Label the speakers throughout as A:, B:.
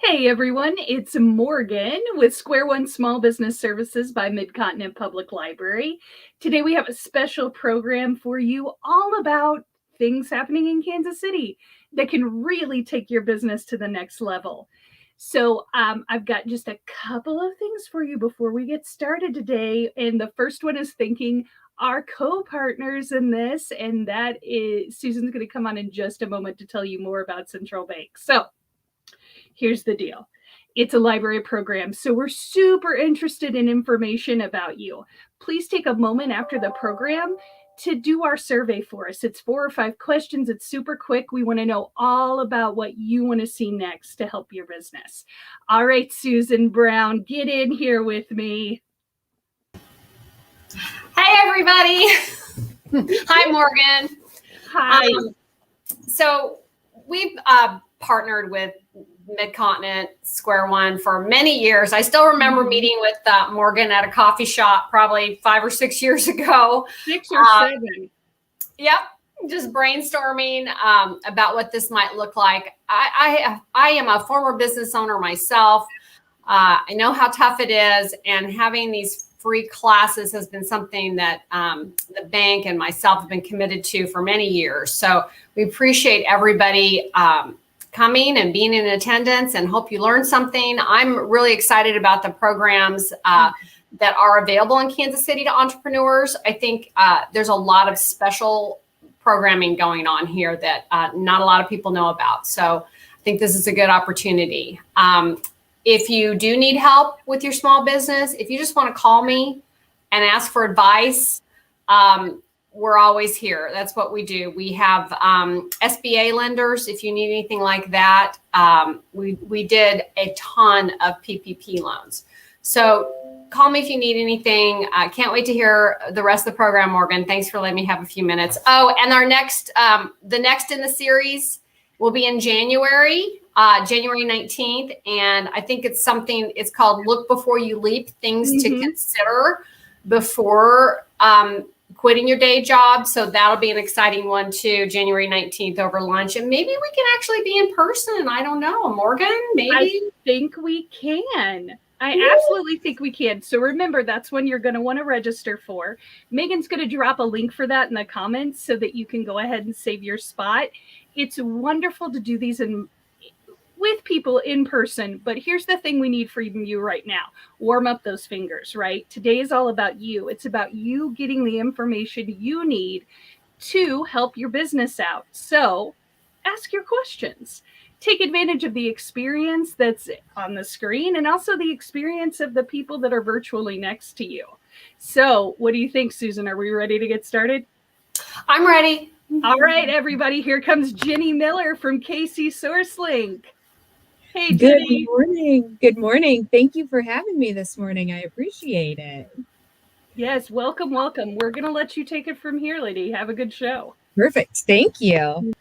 A: Hey everyone, it's Morgan with Square One Small Business Services by Mid-Continent Public Library. Today we have a special program for you all about things happening in Kansas City that can really take your business to the next level. So I've got just a couple of things for you before we get started today. And the first one is thanking our co-partners in this, and that is Susan's going to come on in just a moment to tell you more about Central Bank. So here's the deal. It's a library program, so we're super interested in information about you. Please take a moment after the program to do our survey for us. It's 4 or 5 questions. It's super quick. We want to know all about what you want to see next to help your business. All right, Susan Brown, get in here with me.
B: Hey, everybody. Hi, Morgan.
A: Hi.
B: So we've partnered with Mid-Continent Square One for many years. I still remember meeting with Morgan at a coffee shop probably 5 or 6 years ago.
A: 6 or 7.
B: Yep. Just brainstorming about what this might look like. I am a former business owner myself. I know how tough it is, and having these free classes has been something that the bank and myself have been committed to for many years. So we appreciate everybody coming and being in attendance, and hope you learned something. I'm really excited about the programs that are available in Kansas City to entrepreneurs. I think there's a lot of special programming going on here that not a lot of people know about. So I think this is a good opportunity. If you do need help with your small business, if you just want to call me and ask for advice, we're always here. That's what we do. We have SBA lenders if you need anything like that. We did a ton of PPP loans. So call me if you need anything. I can't wait to hear the rest of the program, Morgan. Thanks for letting me have a few minutes. Oh, and our next, the next in the series will be in January, January 19th. And I think it's something, it's called Look Before You Leap, things to consider before quitting your day job. So that'll be an exciting one too, January 19th over lunch. And maybe we can actually be in person. I don't know, Morgan, maybe?
A: I think we can. I absolutely think we can. So remember, that's when you're going to want to register for. Megan's going to drop a link for that in the comments so that you can go ahead and save your spot. It's wonderful to do these with people in person, but here's the thing we need from you right now. Warm up those fingers, right? Today is all about you. It's about you getting the information you need to help your business out. So ask your questions. Take advantage of the experience that's on the screen and also the experience of the people that are virtually next to you. So what do you think, Susan? Are we ready to get started?
B: I'm ready.
A: All right, everybody, here comes Jenny Miller from KCSourceLink. Hey, Jenny.
C: Good morning. Good morning. Thank you for having me this morning. I appreciate it.
A: Yes, welcome, welcome. We're going to let you take it from here, lady. Have a good show.
C: Perfect. Thank you.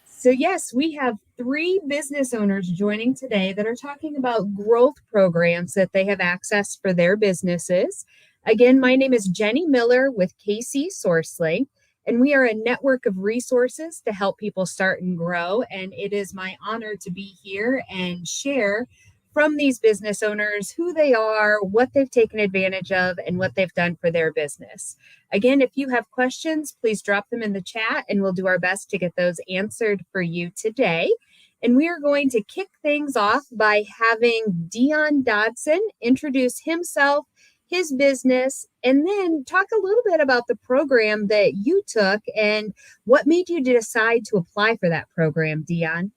C: So yes, we have 3 business owners joining today that are talking about growth programs that they have accessed for their businesses. Again, my name is Jenny Miller with KCSourceLink, and we are a network of resources to help people start and grow. And it is my honor to be here and share from these business owners who they are, what they've taken advantage of, and what they've done for their business. Again, if you have questions, please drop them in the chat and we'll do our best to get those answered for you today. And we are going to kick things off by having Dion Dodson introduce himself, his business, and then talk a little bit about the program that you took and what made you decide to apply for that program, Dion.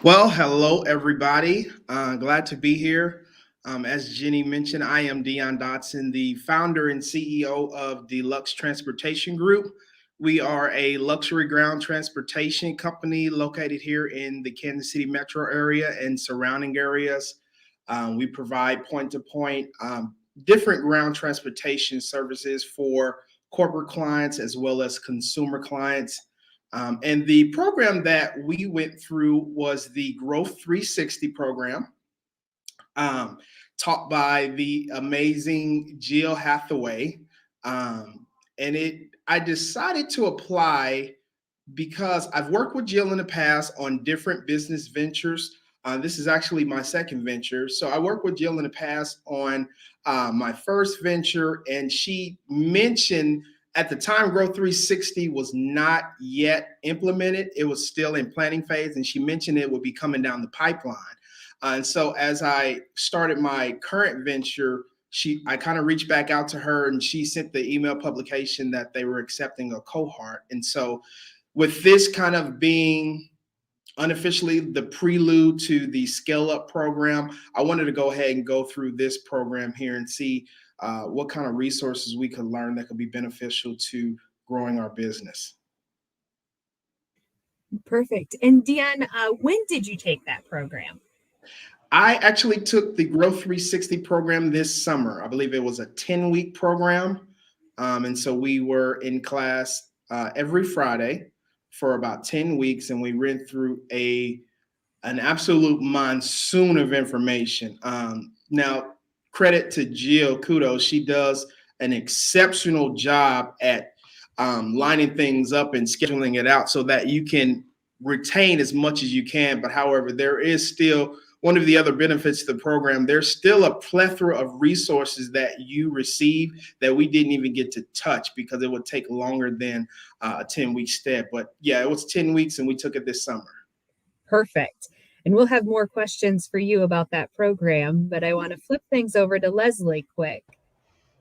D: Well, hello, everybody. Glad to be here. As Jenny mentioned, I am Dion Dodson, the founder and CEO of Deluxe Transportation Group. We are a luxury ground transportation company located here in the Kansas City metro area and surrounding areas. We provide point-to-point different ground transportation services for corporate clients as well as consumer clients. And the program that we went through was the Growth 360 program, taught by the amazing Jill Hathaway. I decided to apply because I've worked with Jill in the past on different business ventures. This is actually my second venture. So I worked with Jill in the past on my first venture, and she mentioned at the time Growth 360 was not yet implemented. It was still in planning phase, and she mentioned it would be coming down the pipeline. And so as I started my current venture, I kind of reached back out to her, and she sent the email publication that they were accepting a cohort. And so with this kind of being unofficially the prelude to the scale up program, I wanted to go ahead and go through this program here and see what kind of resources we could learn that could be beneficial to growing our business.
C: Perfect. And Dion, when did you take that program?
D: I actually took the Growth 360 program this summer. I believe it was a 10-week program. And so we were in class every Friday for about 10 weeks, and we went through an absolute monsoon of information. Now, credit to Jill, kudos. She does an exceptional job at lining things up and scheduling it out so that you can retain as much as you can. But however, there is still one of the other benefits of the program. There's still a plethora of resources that you receive that we didn't even get to touch because it would take longer than a 10-week step. But yeah, it was 10 weeks and we took it this summer.
C: Perfect. And we'll have more questions for you about that program, but I want to flip things over to Leslie quick.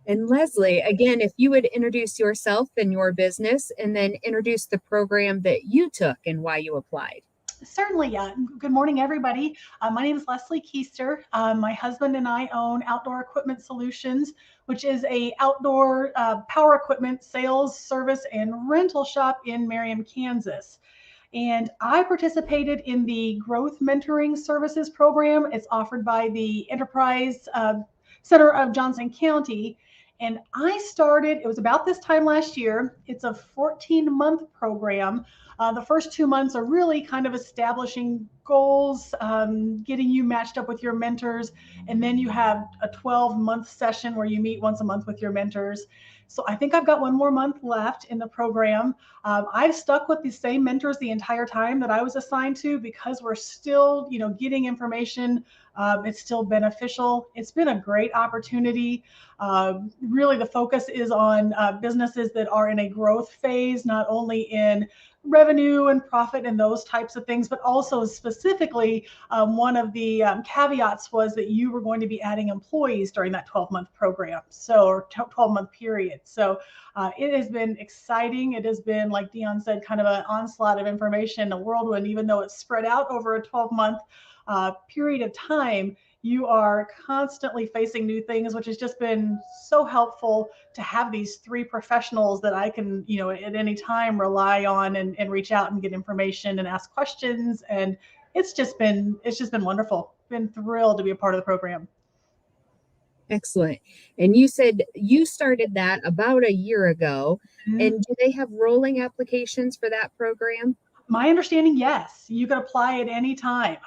C: And Leslie, again, if you would introduce yourself and your business and then introduce the program that you took and why you applied.
E: Certainly. Good morning, everybody. My name is Leslie Keister. My husband and I own Outdoor Equipment Solutions, which is a outdoor power equipment sales, service, and rental shop in Merriam, Kansas. And I participated in the Growth Mentoring Services program. It's offered by the Enterprise Center of Johnson County. And I started, it was about this time last year. It's a 14-month program. The first 2 months are really kind of establishing goals, getting you matched up with your mentors. And then you have a 12-month session where you meet once a month with your mentors. So I think I've got one more month left in the program. I've stuck with the same mentors the entire time that I was assigned to because we're still, getting information. It's still beneficial. It's been a great opportunity. Really, the focus is on businesses that are in a growth phase, not only in revenue and profit and those types of things, but also specifically one of the caveats was that you were going to be adding employees during that 12-month program, or 12-month period. So it has been exciting. It has been, like Dion said, kind of an onslaught of information, a whirlwind, even though it's spread out over a 12-month period of time. You are constantly facing new things, which has just been so helpful to have these three professionals that I can, at any time rely on and reach out and get information and ask questions. And it's just been wonderful. Been thrilled to be a part of the program.
C: Excellent. And you said you started that about a year ago. Mm-hmm. And do they have rolling applications for that program?
E: My understanding, yes. You can apply at any time.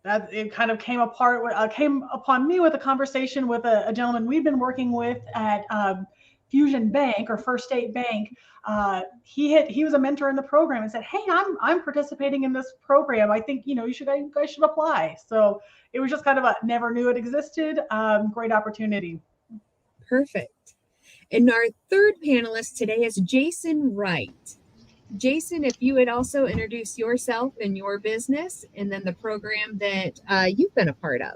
E: It kind of came upon me with a conversation with a gentleman we've been working with at Fusion Bank or First State Bank. He was a mentor in the program and said, "Hey, I'm participating in this program. I think you guys should apply." So it was just kind of never knew it existed. Great opportunity.
C: Perfect. And our third panelist today is Jason Wright. Jason, if you would also introduce yourself and your business and then the program that you've been a part of.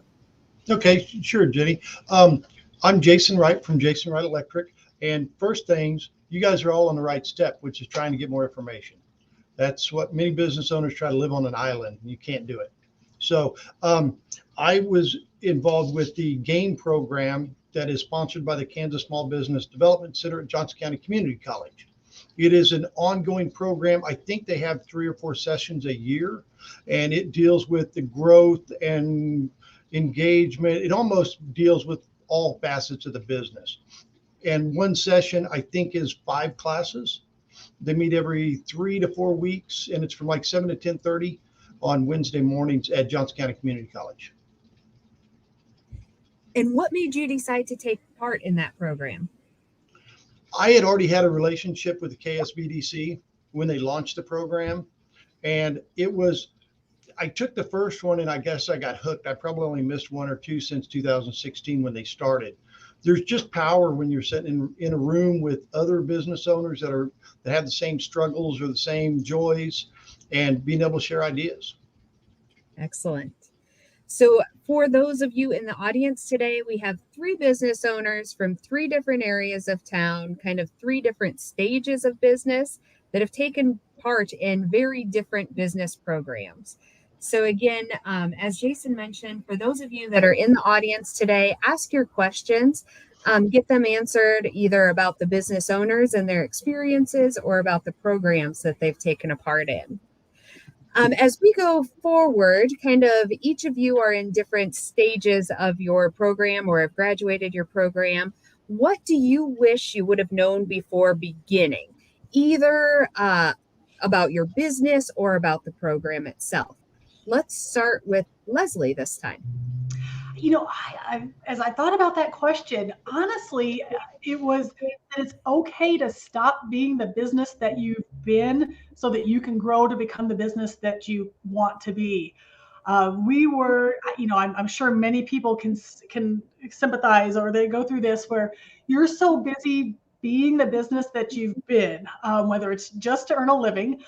F: Okay, sure, Jenny. I'm Jason Wright from Jason Wright Electric. And first things, you guys are all on the right step, which is trying to get more information. That's what many business owners try to live on an island, and you can't do it. So I was involved with the G.A.M.E program that is sponsored by the Kansas Small Business Development Center at Johnson County Community College. It is an ongoing program. I think they have 3 or 4 sessions a year, and it deals with the growth and engagement. It almost deals with all facets of the business. And one session, I think, is 5 classes. They meet every 3 to 4 weeks, and it's from like 7 to 10:30 on Wednesday mornings at Johnson County Community College.
C: And what made you decide to take part in that program?
F: I had already had a relationship with the KSBDC when they launched the program. And I took the first one and I guess I got hooked. I probably only missed one or two since 2016 when they started. There's just power when you're sitting in a room with other business owners that have the same struggles or the same joys and being able to share ideas.
C: Excellent. So for those of you in the audience today, we have 3 business owners from 3 different areas of town, kind of 3 different stages of business that have taken part in very different business programs. So again, as Jason mentioned, for those of you that are in the audience today, ask your questions, get them answered either about the business owners and their experiences or about the programs that they've taken a part in. As we go forward, kind of each of you are in different stages of your program or have graduated your program. What do you wish you would have known before beginning, either about your business or about the program itself? Let's start with Leslie this time.
E: You know, as I thought about that question, honestly, it was that it's okay to stop being the business that you've been so that you can grow to become the business that you want to be. We were, you know, I'm sure many people can sympathize or they go through this where you're so busy being the business that you've been, whether it's just to earn a living,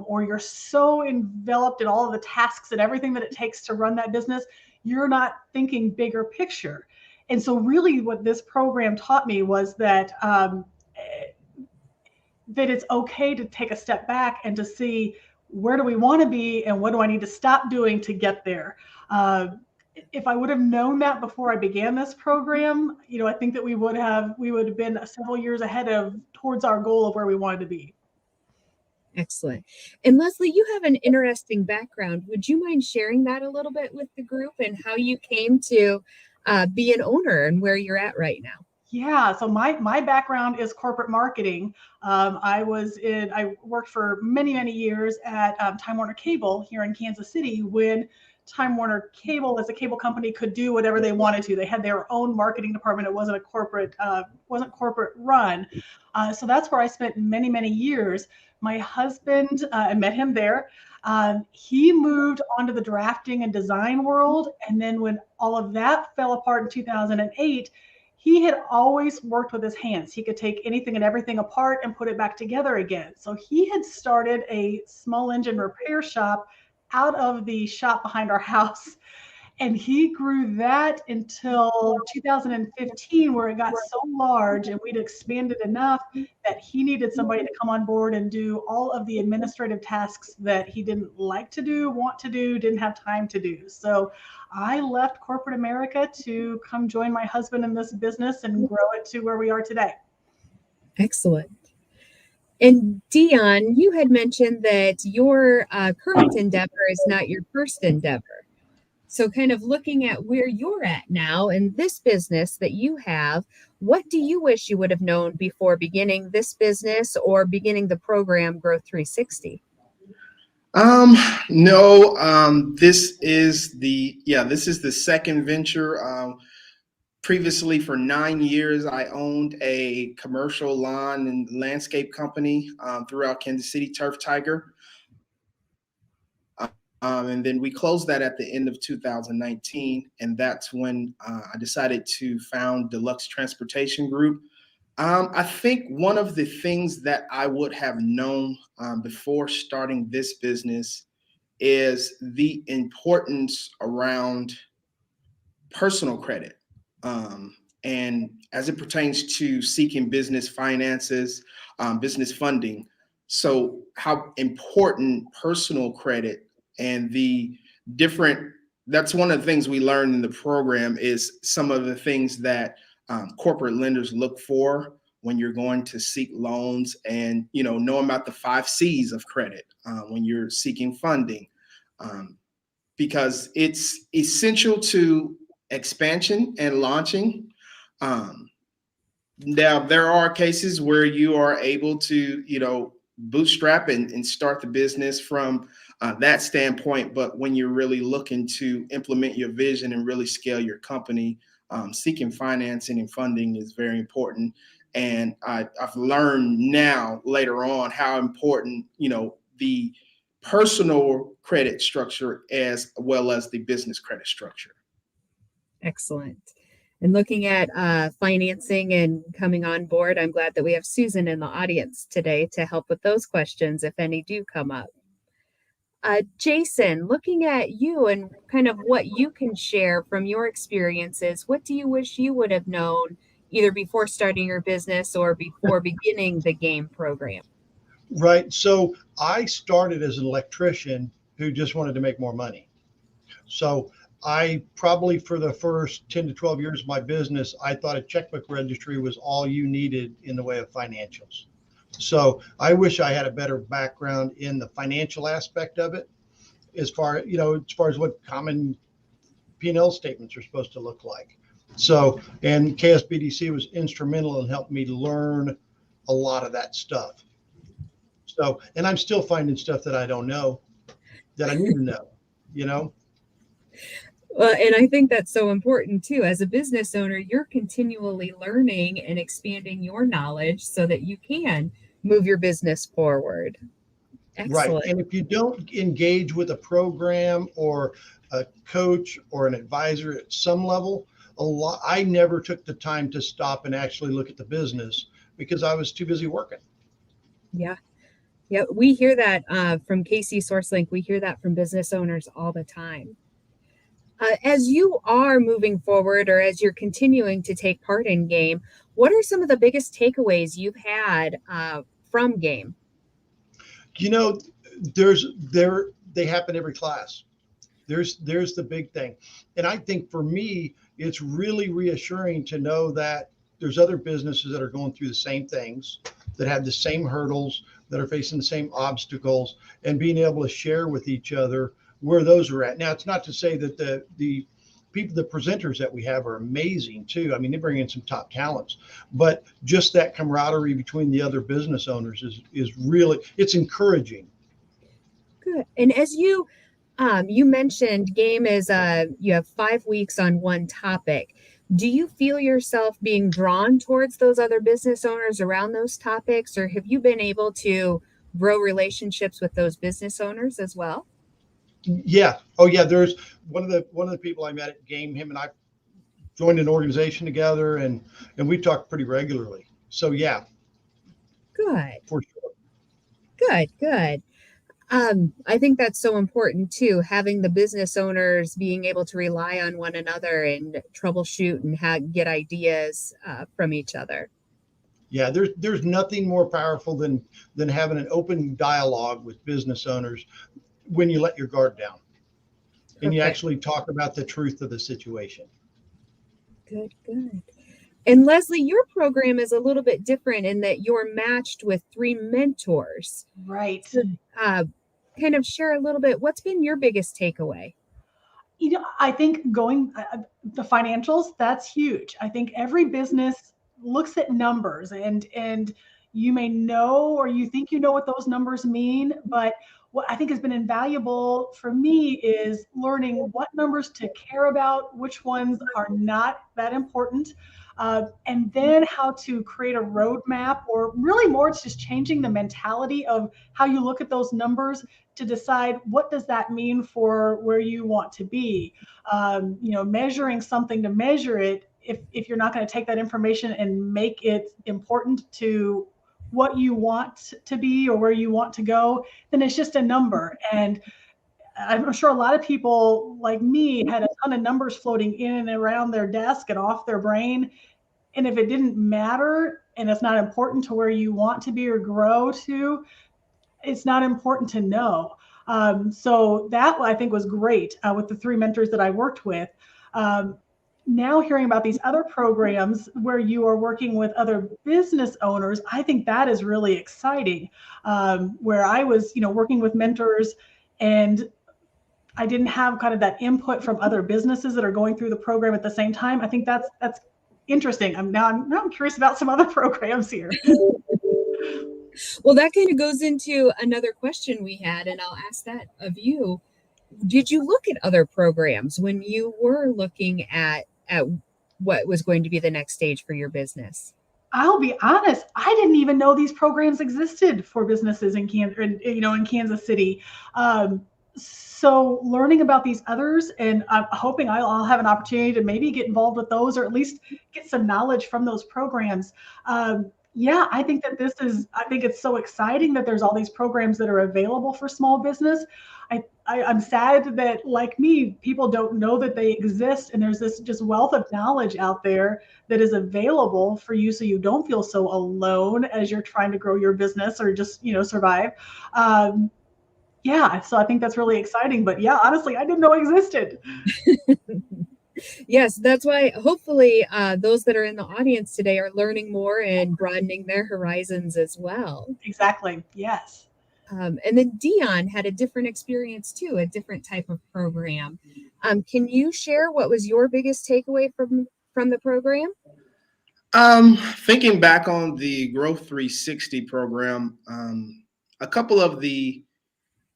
E: or you're so enveloped in all of the tasks and everything that it takes to run that business, you're not thinking bigger picture. And so really what this program taught me was that that it's okay to take a step back and to see where do we want to be and what do I need to stop doing to get there. If I would have known that before I began this program, you know, I think that we would have been several years ahead towards our goal of where we wanted to be.
C: Excellent. And Leslie, you have an interesting background. Would you mind sharing that a little bit with the group and how you came to be an owner and where you're at right now?
E: Yeah, so my background is corporate marketing. I worked for many years at Time Warner Cable here in Kansas City when Time Warner Cable as a cable company could do whatever they wanted to. They had their own marketing department. It wasn't corporate run. So that's where I spent many years. My husband, I met him there. He moved onto the drafting and design world. And then when all of that fell apart in 2008, he had always worked with his hands. He could take anything and everything apart and put it back together again. So he had started a small engine repair shop out of the shop behind our house. And he grew that until 2015, where it got so large and we'd expanded enough that he needed somebody to come on board and do all of the administrative tasks that he didn't like to do, want to do, didn't have time to do. So I left corporate America to come join my husband in this business and grow it to where we are today.
C: Excellent. And Dion, you had mentioned that your current endeavor is not your first endeavor. So kind of looking at where you're at now in this business that you have, what do you wish you would have known before beginning this business or beginning the program Growth 360?
D: No, this is the second venture. Previously, for 9 years, I owned a commercial lawn and landscape company throughout Kansas City, Turf Tiger. And then we closed that at the end of 2019. And that's when I decided to found Deluxe Transportation Group. I think one of the things that I would have known before starting this business is the importance around personal credit. And as it pertains to seeking business finances, business funding. So how important personal credit and that's one of the things we learned in the program is some of the things that corporate lenders look for when you're going to seek loans and, you know, knowing about the 5 C's of credit when you're seeking funding, because it's essential to expansion and launching. Now, there are cases where you are able to, you know, bootstrap and start the business from that standpoint. But when you're really looking to implement your vision and really scale your company, seeking financing and funding is very important. And I've learned now later on how important, the personal credit structure as well as the business credit structure.
C: Excellent. And looking at financing and coming on board, I'm glad that we have Susan in the audience today to help with those questions if any do come up. Jason, looking at you and kind of what you can share from your experiences, what do you wish you would have known either before starting your business or before beginning the G.A.M.E program?
F: Right. So I started as an electrician who just wanted to make more money. So I probably for the first 10 to 12 years of my business, I thought a checkbook registry was all you needed in the way of financials. So I wish I had a better background in the financial aspect of it, as far as what common P&L statements are supposed to look like. So, and KSBDC was instrumental in helping me learn a lot of that stuff. So, and I'm still finding stuff that I don't know that I need to know.
C: Well, and I think that's so important too. As a business owner, you're continually learning and expanding your knowledge so that you can move your business forward. Excellent.
F: Right. And if you don't engage with a program or a coach or an advisor at some level, I never took the time to stop and actually look at the business because I was too busy working.
C: Yeah. Yeah. We hear that from KCSourceLink. We hear that from business owners all the time. As you are moving forward or as you're continuing to take part in G.A.M.E, what are some of the biggest takeaways you've had from G.A.M.E?
F: They happen every class. There's the big thing. And I think for me, it's really reassuring to know that there's other businesses that are going through the same things, that have the same hurdles, that are facing the same obstacles, and being able to share with each other where those are at. Now, it's not to say that the people, the presenters that we have are amazing too. I mean, they bring in some top talents, but just that camaraderie between the other business owners is really, it's encouraging.
C: Good. And as you mentioned, G.A.M.E is you have 5 weeks on one topic. Do you feel yourself being drawn towards those other business owners around those topics, or have you been able to grow relationships with those business owners as well?
F: Yeah. Oh, yeah. There's one of the people I met at G.A.M.E, him and I joined an organization together, and we talk pretty regularly. So yeah.
C: Good.
F: For sure.
C: Good. I think that's so important too, having the business owners being able to rely on one another and troubleshoot and get ideas from each other.
F: Yeah, there's nothing more powerful than having an open dialogue with business owners when you let your guard down. Perfect. And you actually talk about the truth of the situation.
C: Good. And Leslie, your program is a little bit different in that you're matched with 3 mentors.
E: Right.
C: So, kind of share a little bit, what's been your biggest takeaway?
E: I think the financials, that's huge. I think every business looks at numbers and you may know, or you think you know what those numbers mean, but what I think has been invaluable for me is learning what numbers to care about, which ones are not that important, and then how to create a roadmap, or really more it's just changing the mentality of how you look at those numbers to decide what does that mean for where you want to be. Measuring something to measure it, if you're not going to take that information and make it important to what you want to be or where you want to go, then it's just a number. And I'm sure a lot of people like me had a ton of numbers floating in and around their desk and off their brain. And if it didn't matter and it's not important to where you want to be or grow to, it's not important to know. So that I think was great with the 3 mentors that I worked with. Now hearing about these other programs where you are working with other business owners, I think that is really exciting. Where I was, working with mentors and I didn't have kind of that input from other businesses that are going through the program at the same time. I think that's interesting. I'm curious about some other programs here.
C: Well, that kind of goes into another question we had, and I'll ask that of you. Did you look at other programs when you were looking at what was going to be the next stage for your business?
E: I'll be honest, I didn't even know these programs existed for businesses in Kansas City. Um, so learning about these others, and I'm hoping I'll have an opportunity to maybe get involved with those, or at least get some knowledge from those programs. Yeah, I think that I think it's so exciting that there's all these programs that are available for small business. I'm sad that, like me, people don't know that they exist, and there's this just wealth of knowledge out there that is available for you, so you don't feel so alone as you're trying to grow your business or just survive. um, yeah, so I think that's really exciting, but yeah, honestly, I didn't know it existed.
C: Yes, that's why hopefully those that are in the audience today are learning more and broadening their horizons as well.
E: Exactly, yes.
C: And then Dion had a different experience too, a different type of program. Can you share what was your biggest takeaway from the program?
D: Thinking back on the Growth 360 program, a couple of the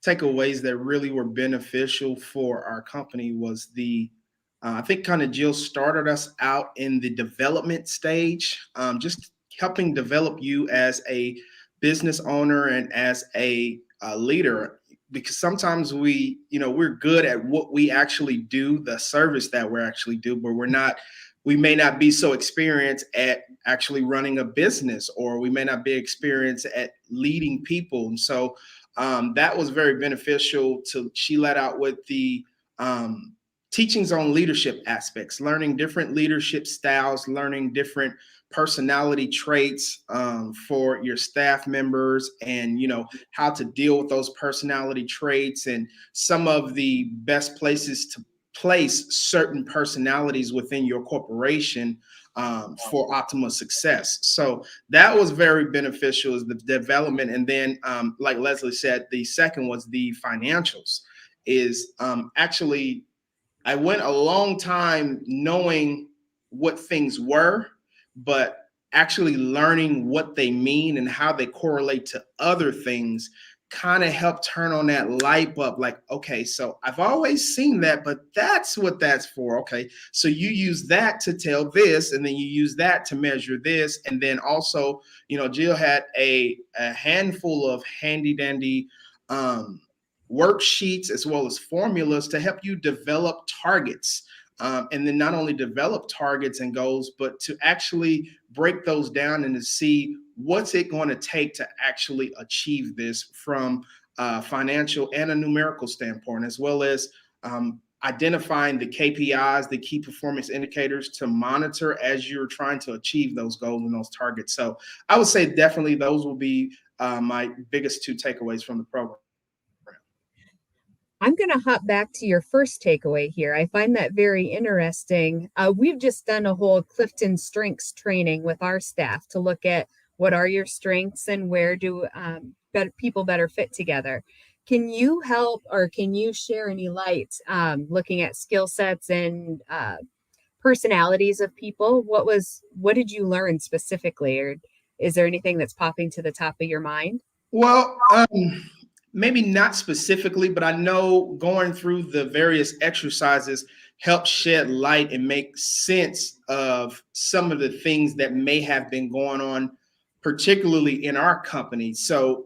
D: takeaways that really were beneficial for our company was I think kind of Jill started us out in the development stage, just helping develop you as a business owner and as a leader. Because sometimes we're good at what we actually do, the service that we're actually do, but we may not be so experienced at actually running a business, or we may not be experienced at leading people. And so that was very beneficial. She let out with the teachings on leadership aspects, learning different leadership styles, learning different personality traits for your staff members, and how to deal with those personality traits, and some of the best places to place certain personalities within your corporation for optimal success. So that was very beneficial, is the development. And then like Leslie said, the second was the financials. Is actually, I went a long time knowing what things were, but actually learning what they mean and how they correlate to other things kind of helped turn on that light bulb. Like, okay, so I've always seen that, but that's what that's for. Okay, so you use that to tell this, and then you use that to measure this. And then also, Jill had a handful of handy dandy worksheets as well as formulas to help you develop targets. And then not only develop targets and goals, but to actually break those down and to see what's it going to take to actually achieve this from a financial and a numerical standpoint, as well as identifying the KPIs, the key performance indicators to monitor as you're trying to achieve those goals and those targets. So I would say definitely those will be my biggest two takeaways from the program.
C: I'm going to hop back to your first takeaway here. I find that very interesting. We've just done a whole Clifton strengths training with our staff to look at what are your strengths and where do people better fit together. Can you help, or can you share any light looking at skill sets and personalities of people? What did you learn specifically, or is there anything that's popping to the top of your mind?
D: Well, maybe not specifically, but I know going through the various exercises helps shed light and make sense of some of the things that may have been going on, particularly in our company. So,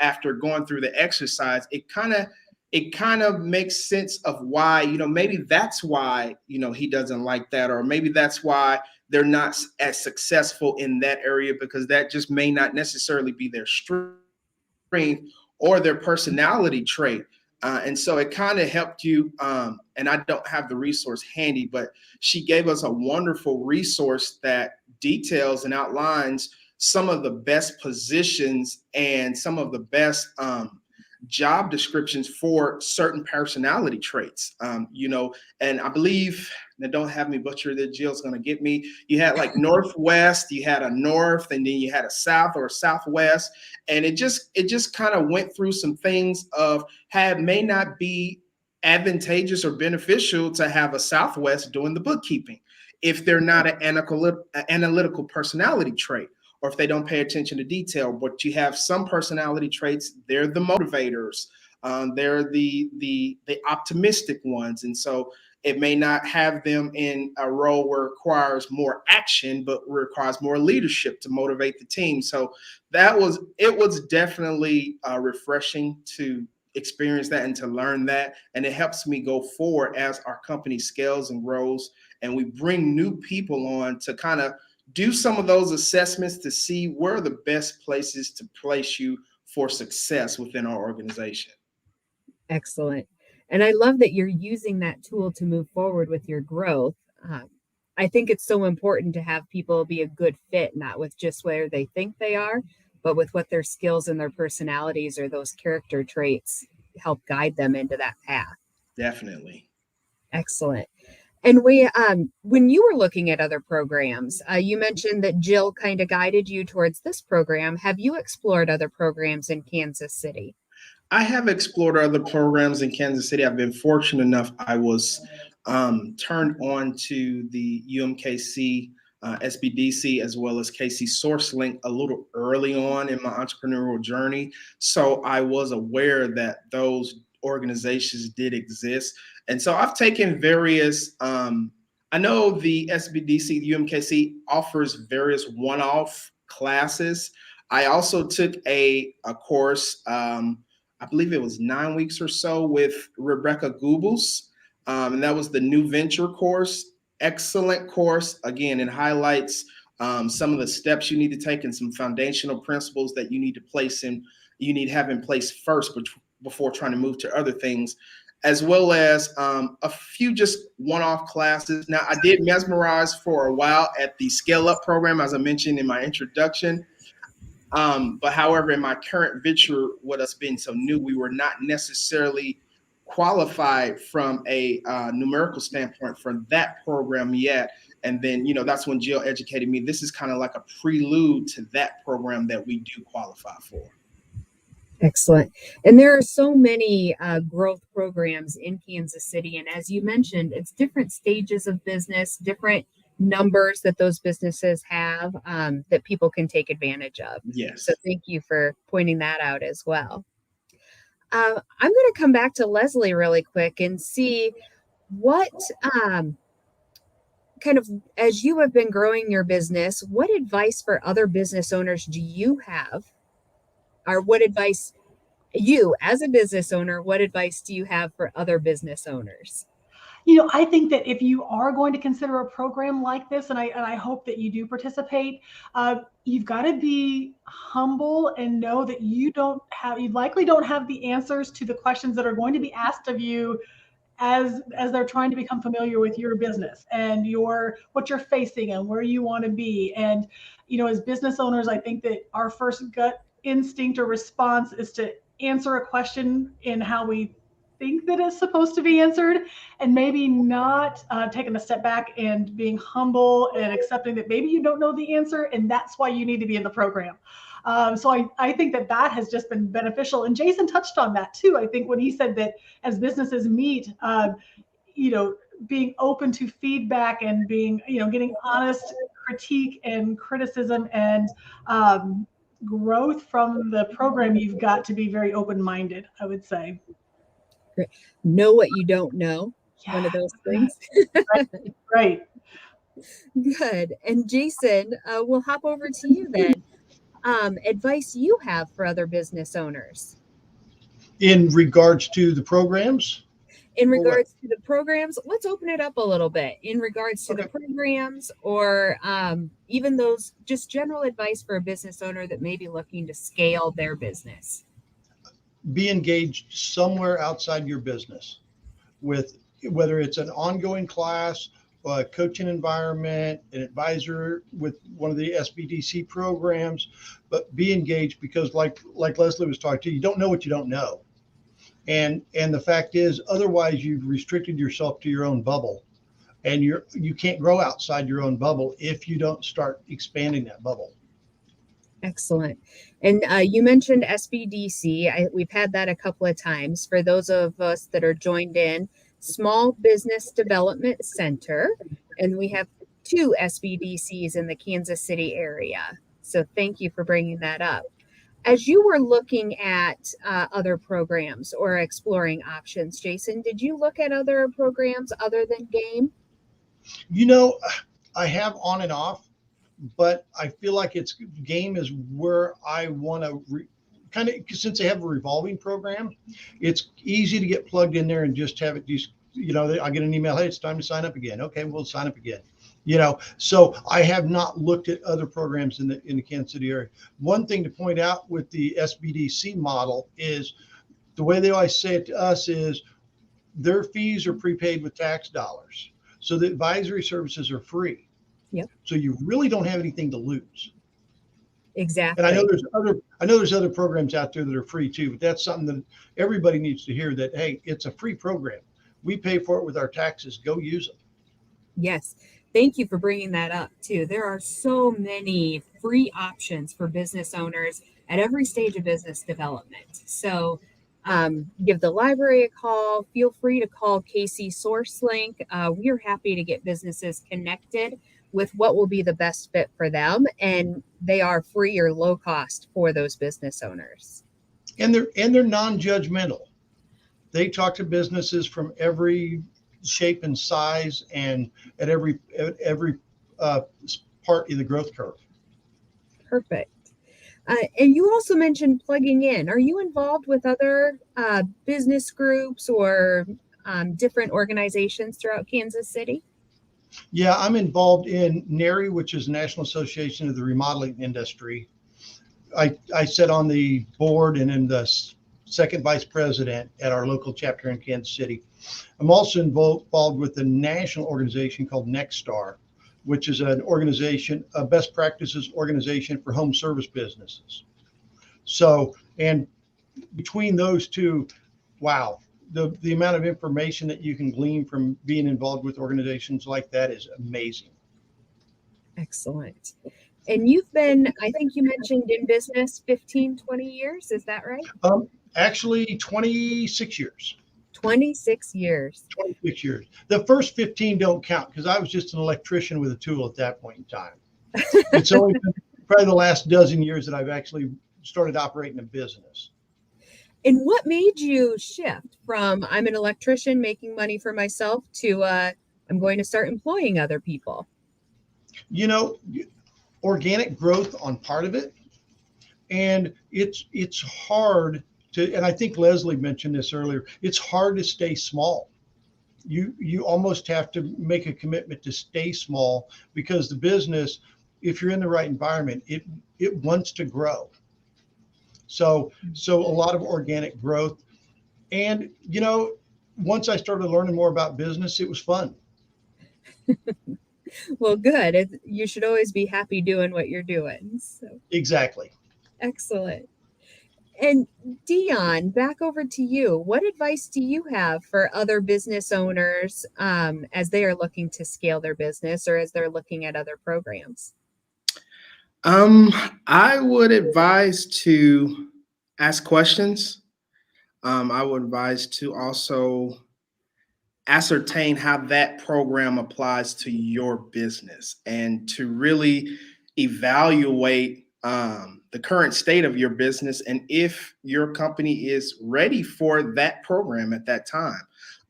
D: after going through the exercise, it kind of makes sense of why, maybe that's why, he doesn't like that, or maybe that's why they're not as successful in that area, because that just may not necessarily be their strength or their personality trait. And so it kind of helped you. And I don't have the resource handy, but she gave us a wonderful resource that details and outlines some of the best positions and some of the best job descriptions for certain personality traits. And I believe, now don't have me butcher that, Jill's going to get me. You had like Northwest, you had a North, and then you had a South or a Southwest. And it just kind of went through some things of how it may not be advantageous or beneficial to have a Southwest doing the bookkeeping if they're not an analytical personality trait, or if they don't pay attention to detail. But you have some personality traits, they're the motivators, they're the optimistic ones. And so It may not have them in a role where it requires more action, but requires more leadership to motivate the team. So it was definitely refreshing to experience that and to learn that. And it helps me go forward as our company scales and grows, and we bring new people on to kind of do some of those assessments to see where are the best places to place you for success within our organization.
C: Excellent. And I love that you're using that tool to move forward with your growth. I think it's so important to have people be a good fit, not with just where they think they are, but with what their skills and their personalities or those character traits help guide them into that path.
D: Definitely.
C: Excellent. And when you were looking at other programs, you mentioned that Jill kind of guided you towards this program. Have you explored other programs in Kansas City?
D: I have explored other programs in Kansas City. I've been fortunate enough. I was turned on to the UMKC, SBDC, as well as KCSourceLink a little early on in my entrepreneurial journey. So I was aware that those organizations did exist. And so I've taken various, I know the SBDC, the UMKC offers various one-off classes. I also took a course, I believe it was 9 weeks or so with Rebecca Goebbels. And that was the New Venture course. Excellent course. Again, it highlights some of the steps you need to take and some foundational principles that you need to have in place first before trying to move to other things, as well as a few just one-off classes. Now, I did mesmerize for a while at the Scale Up program, as I mentioned in my introduction. But however, in my current venture, what us being so new, we were not necessarily qualified from a numerical standpoint for that program yet. And then, that's when Jill educated me. This is kind of like a prelude to that program that we do qualify for.
C: Excellent. And there are so many growth programs in Kansas City. And as you mentioned, it's different stages of business, different numbers that those businesses have that people can take advantage of.
D: Yes.
C: So thank you for pointing that out as well. I'm going to come back to Leslie really quick and see what kind of, as you have been growing your business, what advice for other business owners do you have? Or what advice, you as a business owner, what advice do you have for other business owners?
E: I think that if you are going to consider a program like this, and I hope that you do participate, you've got to be humble and know that you likely don't have the answers to the questions that are going to be asked of you as they're trying to become familiar with your business and what you're facing and where you want to be. And, as business owners, I think that our first gut instinct or response is to answer a question in how we think that it's supposed to be answered, and maybe not taking a step back and being humble and accepting that maybe you don't know the answer, and that's why you need to be in the program. So I think that has just been beneficial. And Jason touched on that too. I think when he said that as businesses meet, being open to feedback and being, getting honest critique and criticism and growth from the program, you've got to be very open-minded, I would say.
C: Know what you don't know.
E: Yeah.
C: One of those things.
E: Right.
C: Good. And Jason, we'll hop over to you then. Advice you have for other business owners
F: In regards to the programs?
C: in regards to the programs. Let's open it up a little bit in regards to the programs, or even those just general advice for a business owner that may be looking to scale their business.
F: Be engaged somewhere outside your business, with whether it's an ongoing class, a coaching environment, an advisor with one of the SBDC programs, but be engaged, because like Leslie was talking to, you don't know what you don't know. And the fact is, otherwise you've restricted yourself to your own bubble, and you can't grow outside your own bubble if you don't start expanding that bubble.
C: Excellent. And you mentioned SBDC. We've had that a couple of times. For those of us that are joined in, Small Business Development Center, and we have 2 SBDCs in the Kansas City area. So thank you for bringing that up. As you were looking at other programs or exploring options, Jason, did you look at other programs other than G.A.M.E?
F: You know, I have on and off, but I feel like G.A.M.E is where I want to kind of, since they have a revolving program, it's easy to get plugged in there and just have it. I get an email, hey, it's time to sign up again. Okay, we'll sign up again. So I have not looked at other programs in the Kansas City area. One thing to point out with the SBDC model is the way they always say it to us is their fees are prepaid with tax dollars. So the advisory services are free.
C: Yep.
F: So you really don't have anything to lose.
C: Exactly.
F: And I know there's other programs out there that are free too, but that's something that everybody needs to hear, that, hey, it's a free program. We pay for it with our taxes. Go use them.
C: Yes. Thank you for bringing that up too. There are so many free options for business owners at every stage of business development. So give the library a call. Feel free to call KCSourceLink. We are happy to get businesses connected with what will be the best fit for them. And they are free or low cost for those business owners.
F: And they're non-judgmental. They talk to businesses from every shape and size and at every part of the growth curve.
C: Perfect. And you also mentioned plugging in. Are you involved with other business groups or different organizations throughout Kansas City?
F: Yeah, I'm involved in NARI, which is National Association of the Remodeling Industry. I sit on the board and am the second vice president at our local chapter in Kansas City. I'm also involved with the national organization called NextStar, which is an organization, a best practices organization for home service businesses. So, and between those two, wow, the amount of information that you can glean from being involved with organizations like that is amazing.
C: Excellent. And you've been, I think you mentioned, in business 15, 20 years. Is that right?
F: Actually, 26 years.
C: 26 years.
F: 26 years. The first 15 don't count because I was just an electrician with a tool at that point in time. It's only been probably the last dozen years that I've actually started operating a business.
C: And what made you shift from I'm an electrician making money for myself to I'm going to start employing other people?
F: You know, organic growth on part of it. And it's hard to, and I think Leslie mentioned this earlier, it's hard to stay small. You almost have to make a commitment to stay small because the business, if you're in the right environment, it wants to grow. So a lot of organic growth. And, you know, once I started learning more about business, it was fun.
C: Well, good. You should always be happy doing what you're doing. So.
F: Exactly.
C: Excellent. And Dion, back over to you. What advice do you have for other business owners as they are looking to scale their business or as they're looking at other programs?
D: I would advise to ask questions. I would advise to also ascertain how that program applies to your business and to really evaluate the current state of your business and if your company is ready for that program at that time.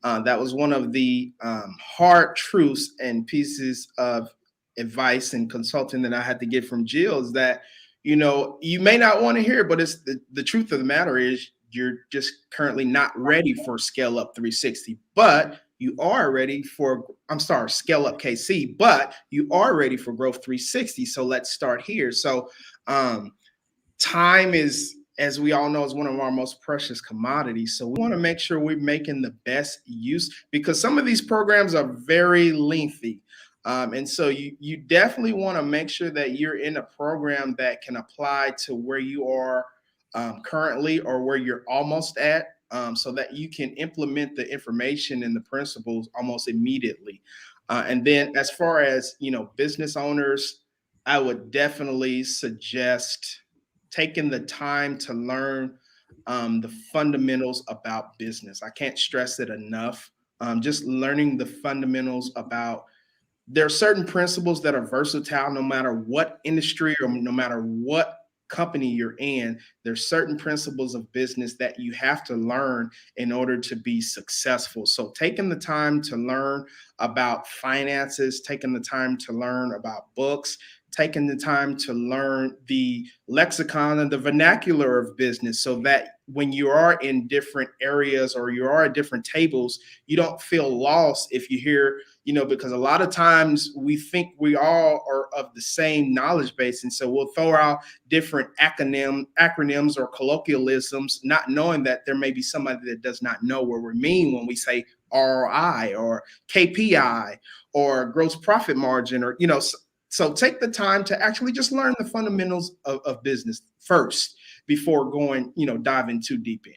D: That was one of the hard truths and pieces of advice and consulting that I had to get from Jill is that, you know, you may not want to hear it, but it's the truth of the matter is you're just currently not ready for Scale Up 360, but you are ready for, Scale Up KC, but you are ready for Growth 360. So let's start here. So time is, as we all know, is one of our most precious commodities. So we want to make sure we're making the best use because some of these programs are very lengthy. And so you definitely want to make sure that you're in a program that can apply to where you are currently or where you're almost at so that you can implement the information and the principles almost immediately. And then as far as, you know, business owners, I would definitely suggest taking the time to learn the fundamentals about business. I can't stress it enough. Just learning the fundamentals about, there are certain principles that are versatile no matter what industry or no matter what company you're in, there's certain principles of business that you have to learn in order to be successful. So taking the time to learn about finances, taking the time to learn about books, taking the time to learn the lexicon and the vernacular of business, so that when you are in different areas or you are at different tables, you don't feel lost if you hear, because a lot of times we think we all are of the same knowledge base. And so we'll throw out different acronyms or colloquialisms, not knowing that there may be somebody that does not know what we mean when we say ROI or KPI or gross profit margin, or, so take the time to actually just learn the fundamentals of business first before going, diving too deep in.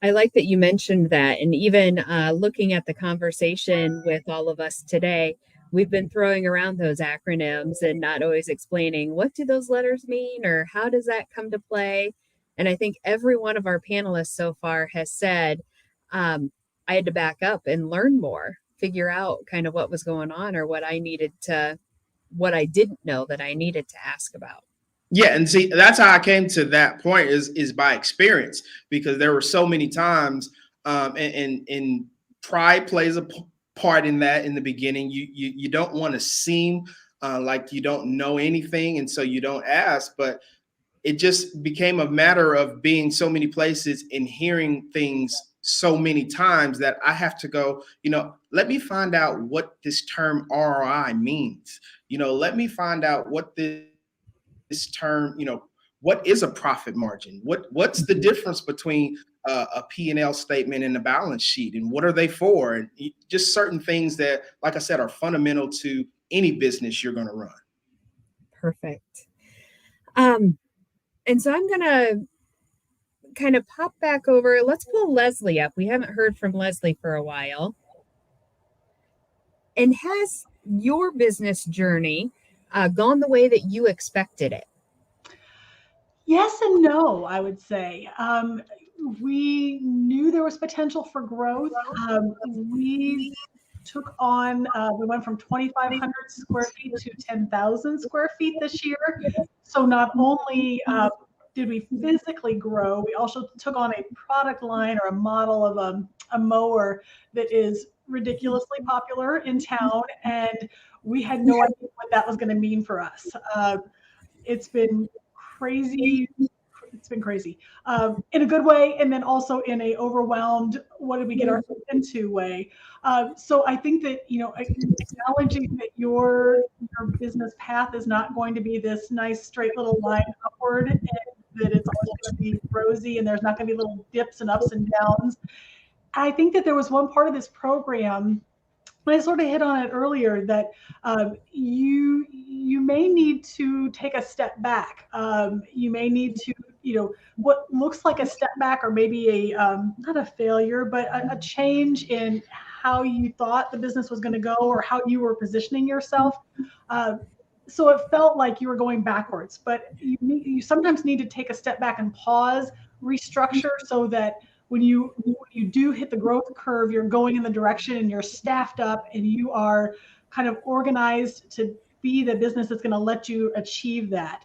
C: I like that you mentioned that. And even looking at the conversation with all of us today, we've been throwing around those acronyms and not always explaining what do those letters mean or how does that come to play. And I think every one of our panelists so far has said, I had to back up and learn more, figure out kind of what was going on or what I didn't know that I needed to ask about.
D: Yeah, and see, that's how I came to that point is by experience, because there were so many times, and pride plays a part in that. In the beginning, you don't want to seem like you don't know anything, and so you don't ask. But it just became a matter of being so many places and hearing things so many times that I have to go, let me find out what this term ROI means. Let me find out what this term, what is a profit margin? What's the difference between a P&L statement and a balance sheet, and what are they for? And just certain things that, like I said, are fundamental to any business you're going to run.
C: Perfect. And so I'm going to kind of pop back over. Let's pull Leslie up. We haven't heard from Leslie for a while. And has your business journey gone the way that you expected it?
E: Yes and no, I would say. We knew there was potential for growth. We took on, we went from 2,500 square feet to 10,000 square feet this year. So not only did we physically grow, we also took on a product line or a model of a mower that is ridiculously popular in town. And we had no idea what that was going to mean for us. It's been crazy. It's been crazy in a good way, and then also in a overwhelmed, what did we get ourselves into way. So I think that, acknowledging that your business path is not going to be this nice straight little line upward, and that it's always going to be rosy and there's not going to be little dips and ups and downs. I think that there was one part of this program, I sort of hit on it earlier, that you may need to take a step back. You may need to, what looks like a step back, or maybe a not a failure, but a change in how you thought the business was going to go or how you were positioning yourself. So it felt like you were going backwards, but you sometimes need to take a step back and pause, restructure, so that when you do hit the growth curve, you're going in the direction and you're staffed up and you are kind of organized to be the business that's going to let you achieve that.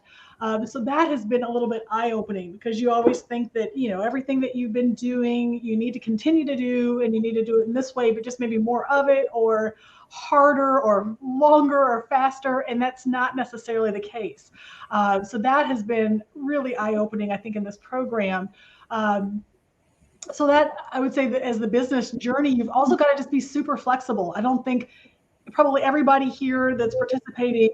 E: So that has been a little bit eye-opening, because you always think that, everything that you've been doing, you need to continue to do, and you need to do it in this way, but just maybe more of it, or harder or longer or faster. And that's not necessarily the case. So that has been really eye-opening, I think, in this program. So that, I would say, that as the business journey, you've also got to just be super flexible. I don't think probably everybody here that's participating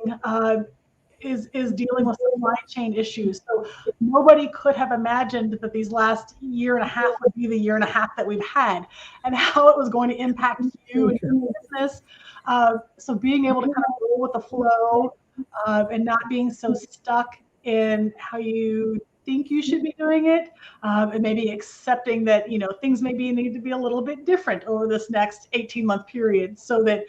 E: is dealing with supply chain issues. So nobody could have imagined that these last year and a half would be the year and a half that we've had, and how it was going to impact you and your business. So being able to kind of roll with the flow and not being so stuck in how you think you should be doing it, and maybe accepting that, things maybe need to be a little bit different over this next 18-month period, so that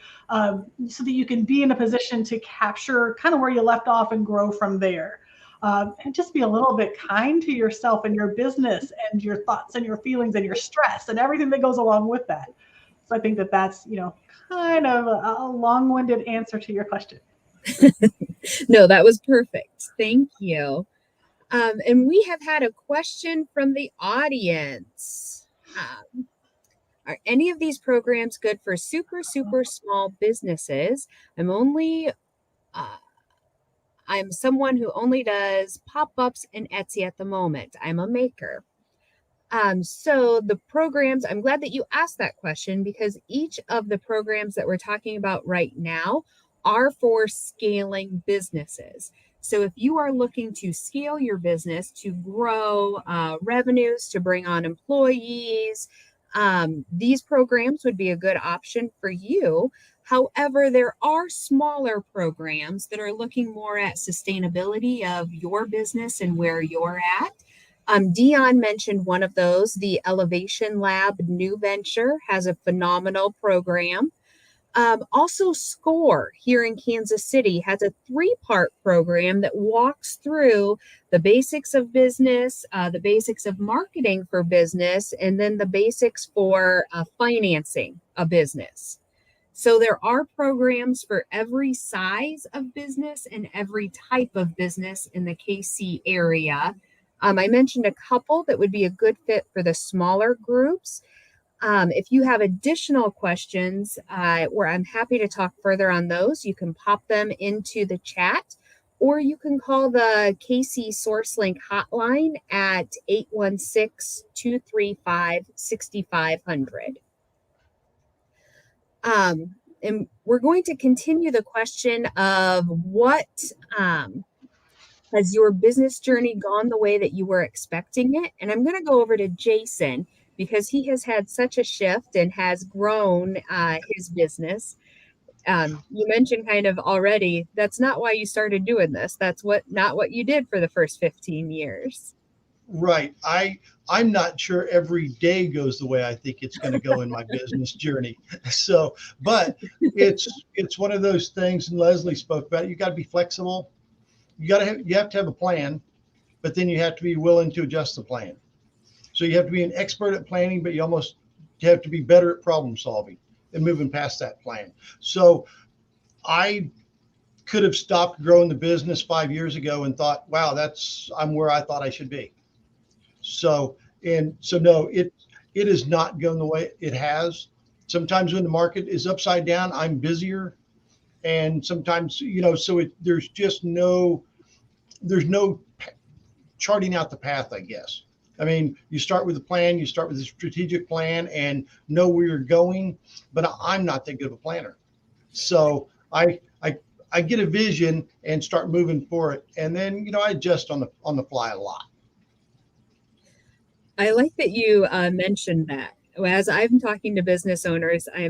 E: you can be in a position to capture kind of where you left off and grow from there. And just be a little bit kind to yourself and your business and your thoughts and your feelings and your stress and everything that goes along with that. So I think that that's, kind of a long-winded answer to your question.
C: No, that was perfect. Thank you. And we have had a question from the audience. Are any of these programs good for super small businesses? I'm someone who only does pop-ups and Etsy at the moment. I'm a maker. So the programs, I'm glad that you asked that question, because each of the programs that we're talking about right now are for scaling businesses. So if you are looking to scale your business, to grow revenues, to bring on employees, these programs would be a good option for you. However, there are smaller programs that are looking more at sustainability of your business and where you're at. Dion mentioned one of those. The Elevation Lab New Venture has a phenomenal program. Also, SCORE here in Kansas City has a 3-part program that walks through the basics of business, the basics of marketing for business, and then the basics for financing a business. So there are programs for every size of business and every type of business in the KC area. I mentioned a couple that would be a good fit for the smaller groups. If you have additional questions, where I'm happy to talk further on those, you can pop them into the chat, or you can call the KCSourceLink hotline at 816-235-6500. And we're going to continue the question of what has your business journey gone the way that you were expecting it? And I'm going to go over to Jason, because he has had such a shift and has grown his business. You mentioned kind of already, that's not why you started doing this. That's not what you did for the first 15 years.
F: Right. I'm not sure every day goes the way I think it's going to go in my business journey. So, but it's one of those things, and Leslie spoke about it. You got to be flexible. You have to have a plan, but then you have to be willing to adjust the plan. So you have to be an expert at planning, but you have to be better at problem solving and moving past that plan. So I could have stopped growing the business 5 years ago and thought, wow, I'm where I thought I should be. So no, it is not going the way it has. Sometimes when the market is upside down, I'm busier. And sometimes, there's no charting out the path, I guess. I mean, you start with a plan, you start with a strategic plan and know where you're going, but I'm not that good of a planner. So I get a vision and start moving for it. And then, I adjust on the fly a lot.
C: I like that you mentioned that. As I'm talking to business owners, I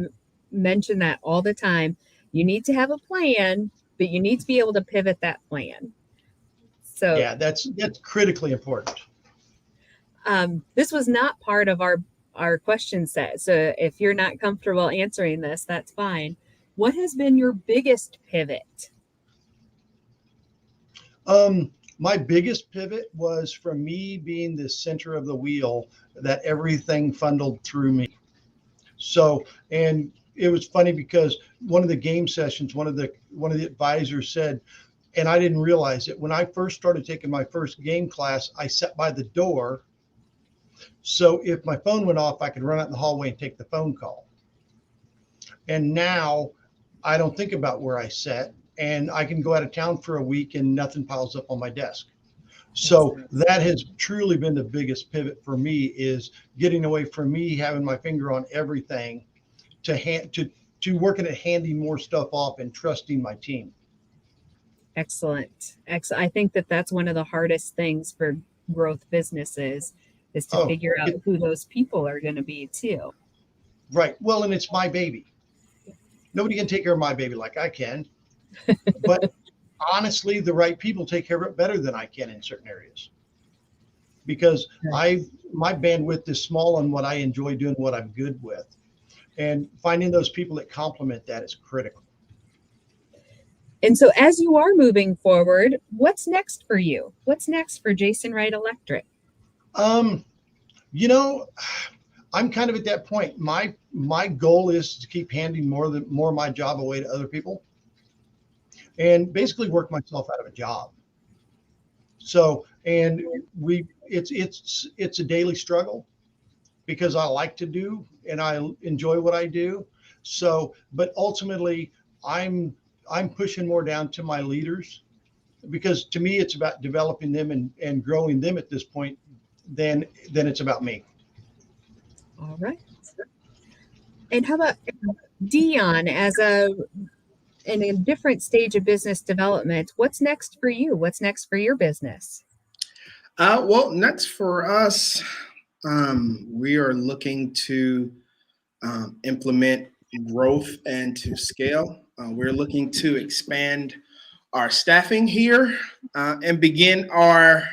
C: mention that all the time. You need to have a plan, but you need to be able to pivot that plan. So
F: yeah, that's critically important.
C: This was not part of our question set. So if you're not comfortable answering this, that's fine. What has been your biggest pivot?
F: My biggest pivot was from me being the center of the wheel, that everything funneled through me. So, and it was funny because one of the game sessions, one of the advisors said, and I didn't realize it, when I first started taking my first game class, I sat by the door. So if my phone went off, I could run out in the hallway and take the phone call. And now I don't think about where I sat, and I can go out of town for a week and nothing piles up on my desk. So that has truly been the biggest pivot for me, is getting away from me having my finger on everything to working at handing more stuff off and trusting my team.
C: Excellent. I think that's one of the hardest things for growth businesses, is to figure out who those people are going to be too.
F: Right. Well, and it's my baby. Nobody can take care of my baby like I can. But honestly, the right people take care of it better than I can in certain areas, because my bandwidth is small on what I enjoy doing, what I'm good with, and finding those people that complement that is critical.
C: And so as you are moving forward, what's next for you? What's next for Jason Wright Electric?
F: I'm kind of at that point. My goal is to keep handing more of my job away to other people, and basically work myself out of a job. So, And it's a daily struggle because I like to do and I enjoy what I do. So, but ultimately I'm pushing more down to my leaders, because to me it's about developing them and growing them at this point than it's about me.
C: All right. And how about Dion, in a different stage of business development? What's next for you? What's next for your business?
D: Well, next for us, we are looking to implement growth and to scale. We're looking to expand our staffing here and begin our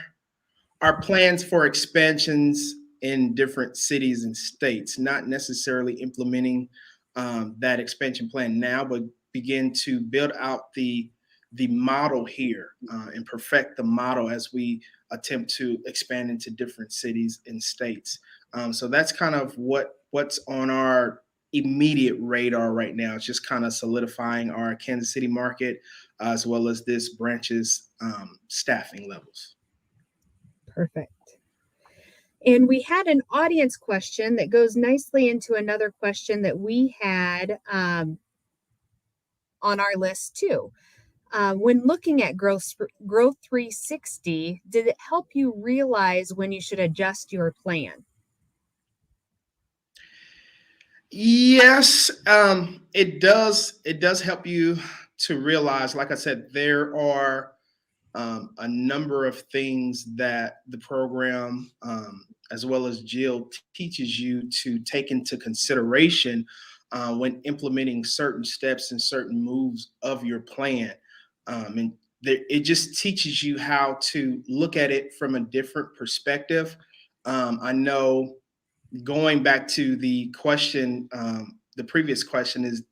D: plans for expansions in different cities and states, not necessarily implementing that expansion plan now, but begin to build out the model here and perfect the model as we attempt to expand into different cities and states. So that's kind of what's on our immediate radar right now. It's just kind of solidifying our Kansas City market as well as this branch's staffing levels.
C: Perfect. And we had an audience question that goes nicely into another question that we had on our list too. When looking at Growth 360, did it help you realize when you should adjust your plan?
D: Yes, it does. It does help you to realize, like I said, there are a number of things that the program, as well as Jill, teaches you to take into consideration when implementing certain steps and certain moves of your plan. And it just teaches you how to look at it from a different perspective. I know, going back to the question, the previous question is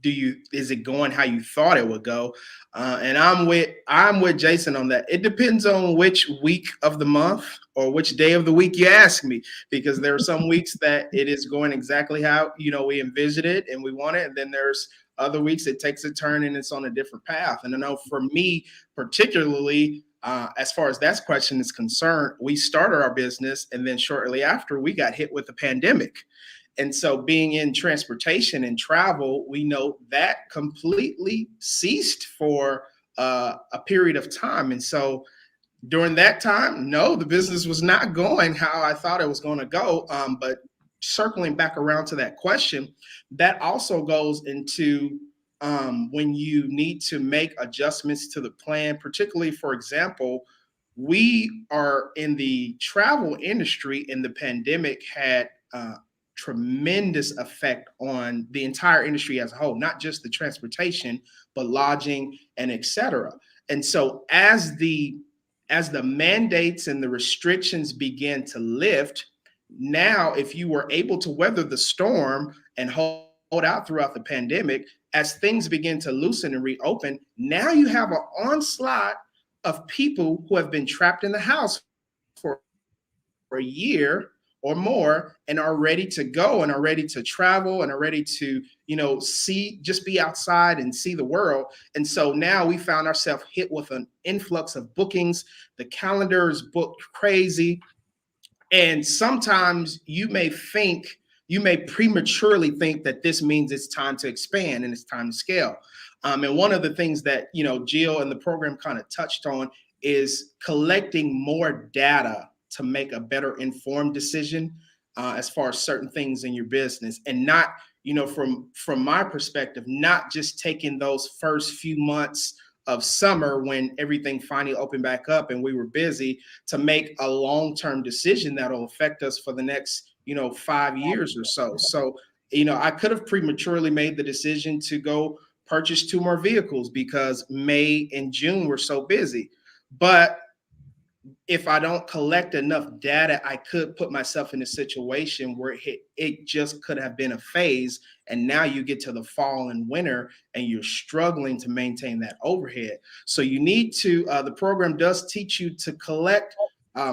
D: it going how you thought it would go? And I'm with Jason on that. It depends on which week of the month or which day of the week you ask me, because there are some weeks that it is going exactly how we envisioned it and we want it, and then there's other weeks it takes a turn and it's on a different path. And I know for me particularly, as far as that question is concerned, we started our business and then shortly after we got hit with the pandemic. And so being in transportation and travel, we know that completely ceased for a period of time. And so during that time, no, the business was not going how I thought it was going to go. But circling back around to that question, that also goes into when you need to make adjustments to the plan, particularly, for example, we are in the travel industry and the pandemic had tremendous effect on the entire industry as a whole, not just the transportation, but lodging and et cetera. And so as the mandates and the restrictions began to lift, now if you were able to weather the storm and hold out throughout the pandemic, as things begin to loosen and reopen, now you have an onslaught of people who have been trapped in the house for a year or more and are ready to go and are ready to travel and are ready to, just be outside and see the world. And so now we found ourselves hit with an influx of bookings. The calendar is booked crazy. And sometimes you may prematurely think that this means it's time to expand and it's time to scale. And one of the things that, Jill and the program kind of touched on is collecting more data to make a better informed decision as far as certain things in your business, and not, from my perspective, not just taking those first few months of summer when everything finally opened back up and we were busy to make a long-term decision that'll affect us for the next, 5 years or so. So, I could have prematurely made the decision to go purchase 2 more vehicles because May and June were so busy. But if I don't collect enough data, I could put myself in a situation where it just could have been a phase. And now you get to the fall and winter and you're struggling to maintain that overhead. So you need to, the program does teach you to collect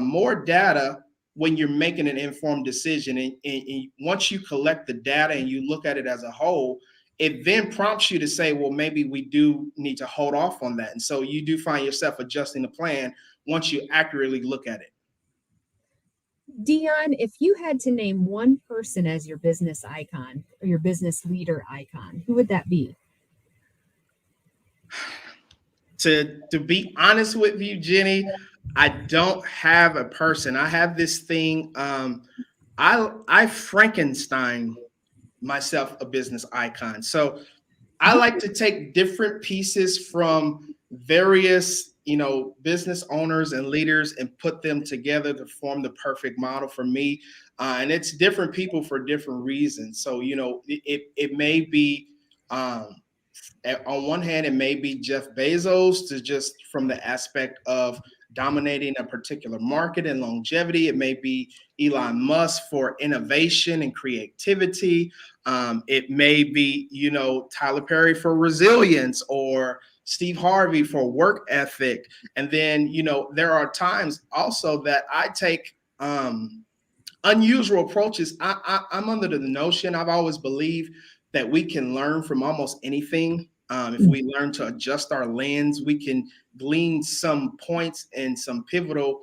D: more data when you're making an informed decision. And once you collect the data and you look at it as a whole, it then prompts you to say, well, maybe we do need to hold off on that. And so you do find yourself adjusting the plan once you accurately look at it.
C: Dion, if you had to name one person as your business icon or your business leader icon, who would that be?
D: To be honest with you, Jenny, I don't have a person. I have this thing. I Frankenstein myself a business icon. So I like to take different pieces from various, business owners and leaders and put them together to form the perfect model for me. And it's different people for different reasons. So, it may be, on one hand, it may be Jeff Bezos, to just from the aspect of dominating a particular market and longevity. It may be Elon Musk for innovation and creativity. It may be, Tyler Perry for resilience, or Steve Harvey for work ethic. And then, there are times also that I take unusual approaches. I'm under the notion, I've always believed that we can learn from almost anything. If we learn to adjust our lens, we can glean some points and some pivotal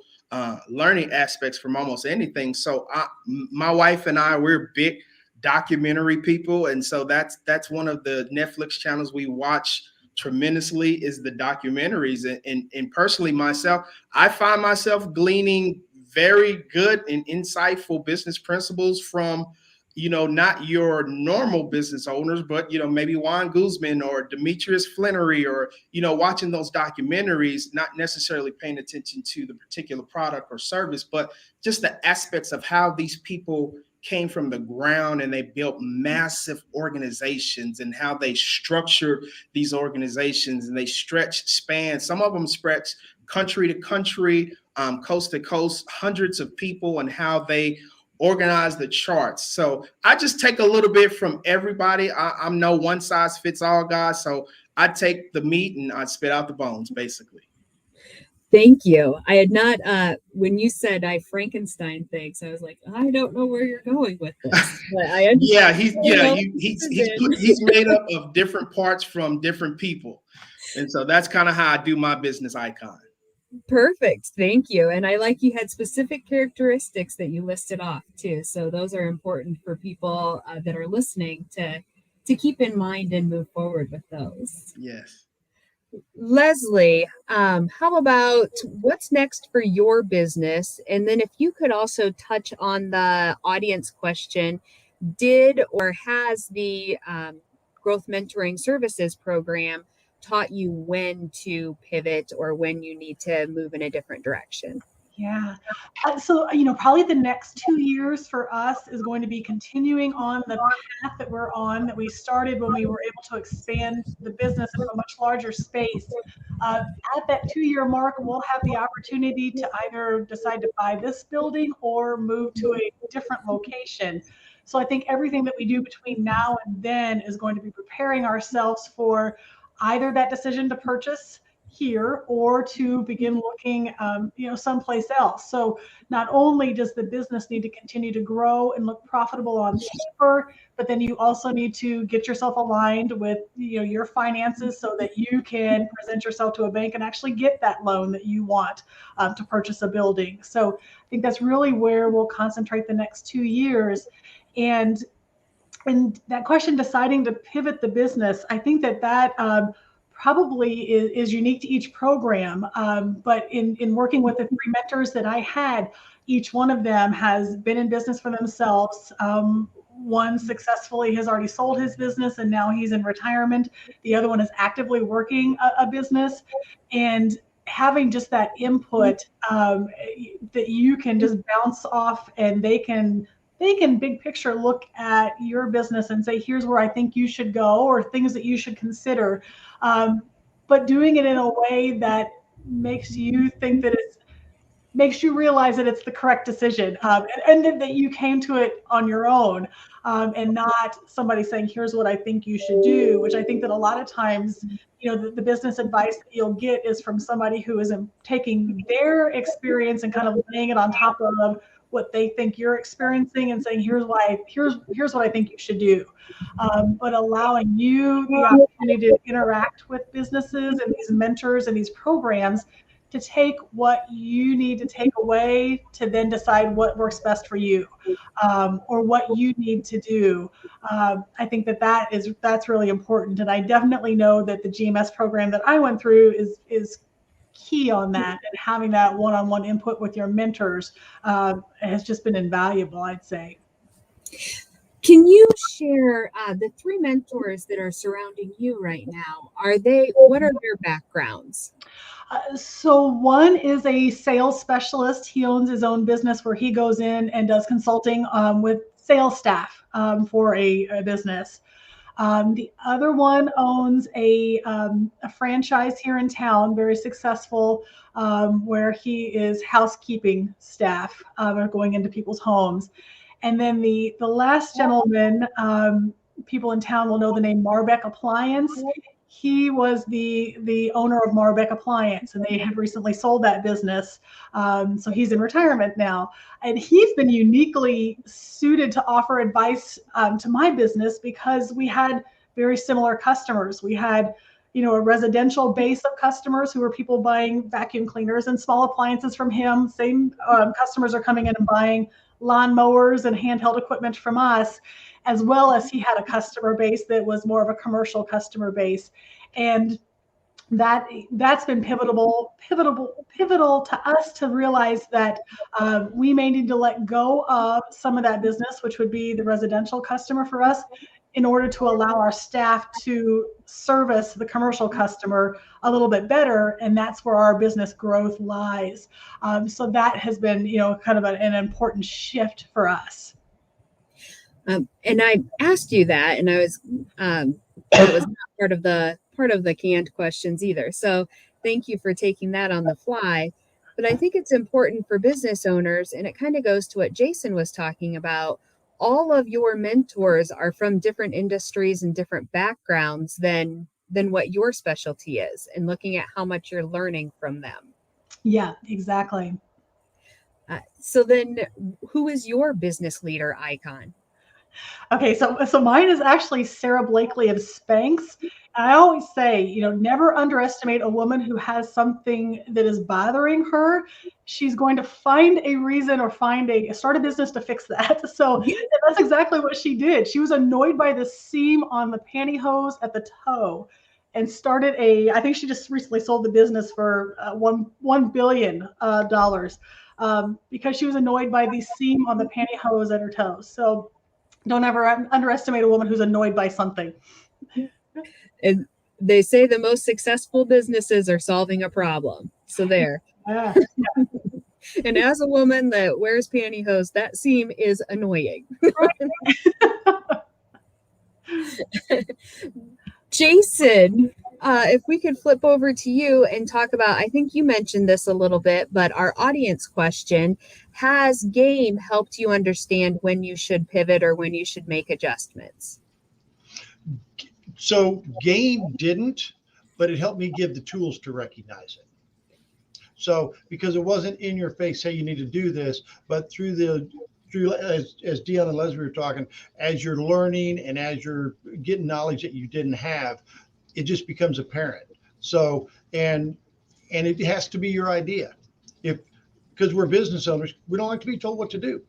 D: learning aspects from almost anything. So my wife and I, we're big documentary people. And so that's one of the Netflix channels we watch tremendously, is the documentaries. And personally myself, I find myself gleaning very good and insightful business principles from, not your normal business owners, but, maybe Juan Guzman or Demetrius Flannery, or, watching those documentaries, not necessarily paying attention to the particular product or service, but just the aspects of how these people came from the ground and they built massive organizations, and how they structured these organizations, and they span. Some of them stretch country to country, coast to coast, hundreds of people, and how they organize the charts. So I just take a little bit from everybody. I'm no one size fits all guy. So I take the meat and I spit out the bones, basically.
C: Thank you. I had not, when you said I Frankenstein things, I was like, I don't know where you're going with this. But I
D: he's made up of different parts from different people. And so that's kind of how I do my business icon.
C: Perfect. Thank you. And I like you had specific characteristics that you listed off too. So those are important for people that are listening to keep in mind and move forward with those.
D: Yes.
C: Leslie, how about what's next for your business? And then if you could also touch on the audience question, did or has the Growth Mentoring Services program taught you when to pivot or when you need to move in a different direction?
E: Yeah. So, probably the next 2 years for us is going to be continuing on the path that we're on, that we started when we were able to expand the business into a much larger space. At that 2-year mark, we'll have the opportunity to either decide to buy this building or move to a different location. So I think everything that we do between now and then is going to be preparing ourselves for either that decision to purchase here or to begin looking, someplace else. So not only does the business need to continue to grow and look profitable on paper, but then you also need to get yourself aligned with, your finances so that you can present yourself to a bank and actually get that loan that you want to purchase a building. So I think that's really where we'll concentrate the next 2 years. And that question, deciding to pivot the business, I think that probably is unique to each program. But in working with the 3 mentors that I had, each one of them has been in business for themselves. One successfully has already sold his business and now he's in retirement. The other one is actively working a business. And having just that input that you can just bounce off, and they can big picture look at your business and say, here's where I think you should go, or things that you should consider. But doing it in a way that makes you think that makes you realize that it's the correct decision, and that you came to it on your own, and not somebody saying, here's what I think you should do, which I think that a lot of times, the business advice that you'll get is from somebody who is taking their experience and kind of laying it on top of what they think you're experiencing and saying, here's what I think you should do. But allowing you the opportunity to interact with businesses and these mentors and these programs to take what you need to take away to then decide what works best for you, or what you need to do. I think that's really important. And I definitely know that the GMS program that I went through is key on that, and having that one-on-one input with your mentors has just been invaluable, I'd say.
C: Can you share the three mentors that are surrounding you right now? What are their backgrounds?
E: So one is a sales specialist. He owns his own business where he goes in and does consulting with sales staff for a business. The other one owns a franchise here in town, very successful, where he is housekeeping staff going into people's homes. And then the last gentleman, people in town will know the name Marbeck Appliance. He was the owner of Marbeck Appliance, and they had recently sold that business. So he's in retirement now. And he's been uniquely suited to offer advice to my business because we had very similar customers. We had, a residential base of customers who were people buying vacuum cleaners and small appliances from him. Same customers are coming in and buying lawn mowers and handheld equipment from us, as well as he had a customer base that was more of a commercial customer base. And that's been pivotal to us to realize that we may need to let go of some of that business, which would be the residential customer for us, in order to allow our staff to service the commercial customer a little bit better. And that's where our business growth lies. So that has been, kind of an important shift for us.
C: And I asked you that, and I was that was not part of the canned questions either. So thank you for taking that on the fly. But I think it's important for business owners, and it kind of goes to what Jason was talking about. All of your mentors are from different industries and different backgrounds than what your specialty is, and looking at how much you're learning from them.
E: Yeah, exactly.
C: So then, who is your business leader icon?
E: Okay, so mine is actually Sarah Blakely of Spanx. And I always say, never underestimate a woman who has something that is bothering her. She's going to find a reason or start a business to fix that. So that's exactly what she did. She was annoyed by the seam on the pantyhose at the toe, and started I think she just recently sold the business for $1 billion because she was annoyed by the seam on the pantyhose at her toe. So don't ever underestimate a woman who's annoyed by something.
C: And they say the most successful businesses are solving a problem. So there.
E: Yeah.
C: And as a woman that wears pantyhose, that seam is annoying. Jason, if we could flip over to you and talk about, I think you mentioned this a little bit, but our audience question, has G.A.M.E helped you understand when you should pivot or when you should make adjustments?
F: So G.A.M.E didn't, but it helped me give the tools to recognize it. So because it wasn't in your face, hey, you need to do this, but through as Dion and Leslie were talking, as you're learning and as you're getting knowledge that you didn't have, it just becomes apparent. So, and it has to be your idea. Because we're business owners, we don't like to be told what to do.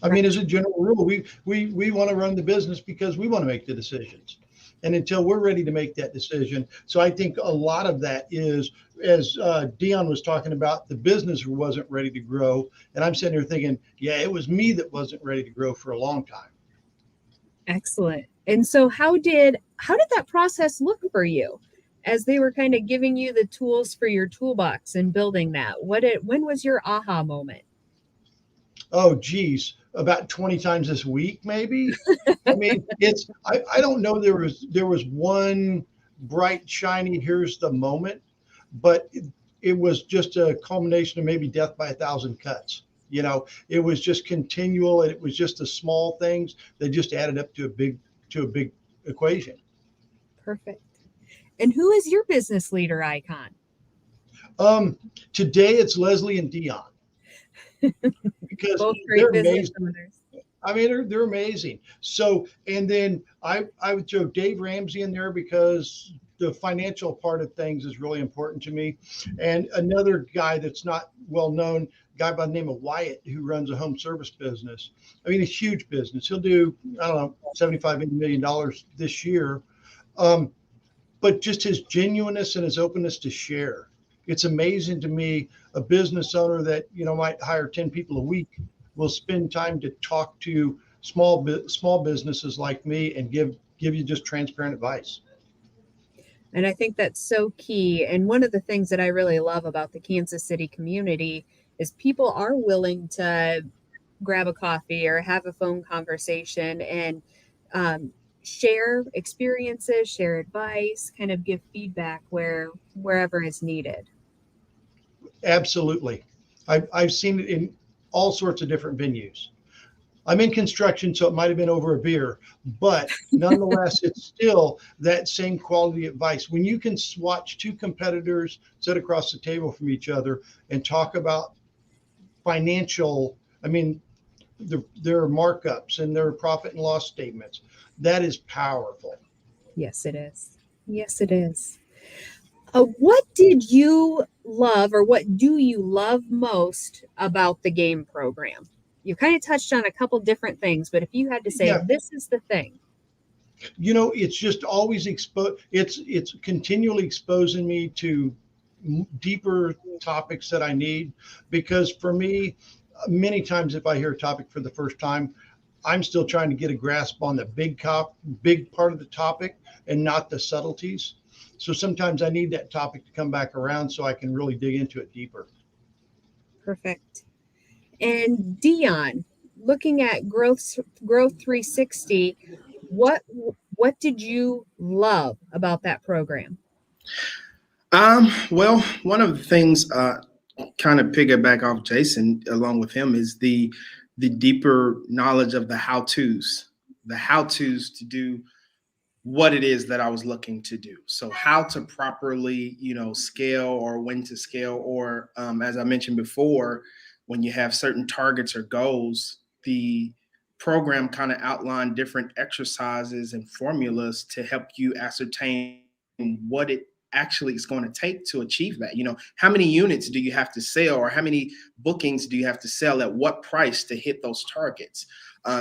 F: I mean, as a general rule, we want to run the business because we want to make the decisions. And until we're ready to make that decision. So I think a lot of that is, as Dion was talking about, the business wasn't ready to grow. And I'm sitting here thinking, yeah, it was me that wasn't ready to grow for a long time.
C: Excellent. And so how did that process look for you as they were kind of giving you the tools for your toolbox and building that? When was your aha moment?
F: Oh, geez, about 20 times this week, maybe. I mean, I don't know. There was one bright, shiny, here's the moment, but it was just a culmination of maybe death by 1,000 cuts. It was just continual, and it was just the small things that just added up to a big equation.
C: Perfect. And who is your business leader icon?
F: Today it's Leslie and Dion. because
C: Both
F: they're
C: great business
F: amazing.
C: owners.
F: I mean, they're amazing. So, and then I would throw Dave Ramsey in there because the financial part of things is really important to me. And another guy that's not well known, guy by the name of Wyatt, who runs a home service business. I mean, a huge business. He'll do, I don't know, $75-80 million this year. But just his genuineness and his openness to share. It's amazing to me, a business owner that, might hire 10 people a week will spend time to talk to small businesses like me and give you just transparent advice.
C: And I think that's so key. And one of the things that I really love about the Kansas City community is people are willing to grab a coffee or have a phone conversation and share experiences, share advice, kind of give feedback wherever is needed.
F: Absolutely. I've seen it in all sorts of different venues. I'm in construction, so it might have been over a beer, but nonetheless, it's still that same quality advice. When you can watch two competitors sit across the table from each other and talk about financial, their markups and their profit and loss statements, that is powerful.
C: Yes, it is. Yes, it is. What did you love or what do you love most about the G.A.M.E program? You kind of touched on a couple different things, but if you had to say, this is the thing.
F: It's just always it's continually exposing me to deeper topics that I need, because for me, many times if I hear a topic for the first time, I'm still trying to get a grasp on the big part of the topic and not the subtleties. So sometimes I need that topic to come back around so I can really dig into it deeper.
C: Perfect. And Dion, looking at Growth 360, what did you love about that program?
D: Well, one of the things, kind of piggyback off Jason, along with him, is the deeper knowledge of the how-tos to do what it is that I was looking to do. So how to properly, scale, or when to scale, or as I mentioned before, when you have certain targets or goals, the program kind of outlined different exercises and formulas to help you ascertain what it actually is going to take to achieve that. How many units do you have to sell, or how many bookings do you have to sell at what price to hit those targets?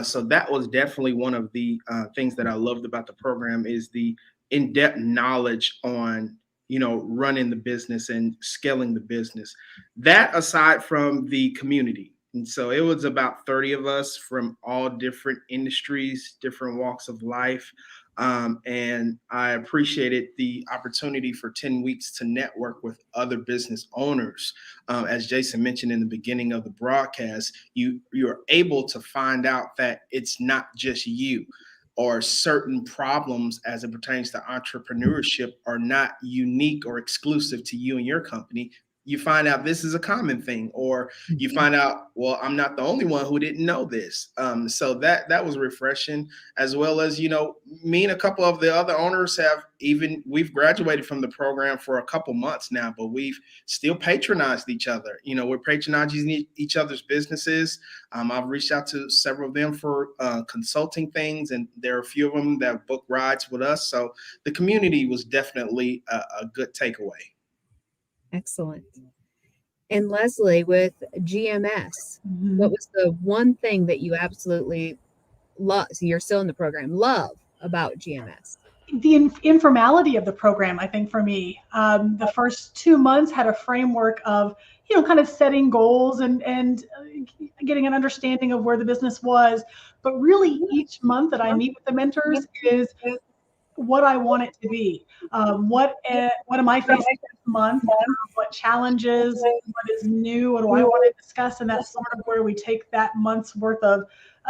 D: So that was definitely one of the things that I loved about the program, is the in-depth knowledge on, running the business and scaling the business. That aside from the community. And so it was about 30 of us from all different industries, different walks of life. And I appreciated the opportunity for 10 weeks to network with other business owners. As Jason mentioned in the beginning of the broadcast, you're able to find out that it's not just you, or certain problems as it pertains to entrepreneurship are not unique or exclusive to you and your company. You find out this is a common thing, or you find out, well, I'm not the only one who didn't know this. So that was refreshing, as well as, me and a couple of the other owners we've graduated from the program for a couple months now, but we've still patronized each other. We're patronizing each other's businesses. I've reached out to several of them for consulting things, and there are a few of them that book rides with us. So the community was definitely a good takeaway.
C: Excellent. And Leslie, with GMS, what was the one thing that you absolutely love? So you're still in the program. Love about GMS?
E: The informality of the program, I think, for me, the first 2 months had a framework of, kind of setting goals and getting an understanding of where the business was. But really, each month that I meet with the mentors is what I want it to be. What am I facing this month? What challenges? What is new? What do I want to discuss? And that's sort of where we take that month's worth of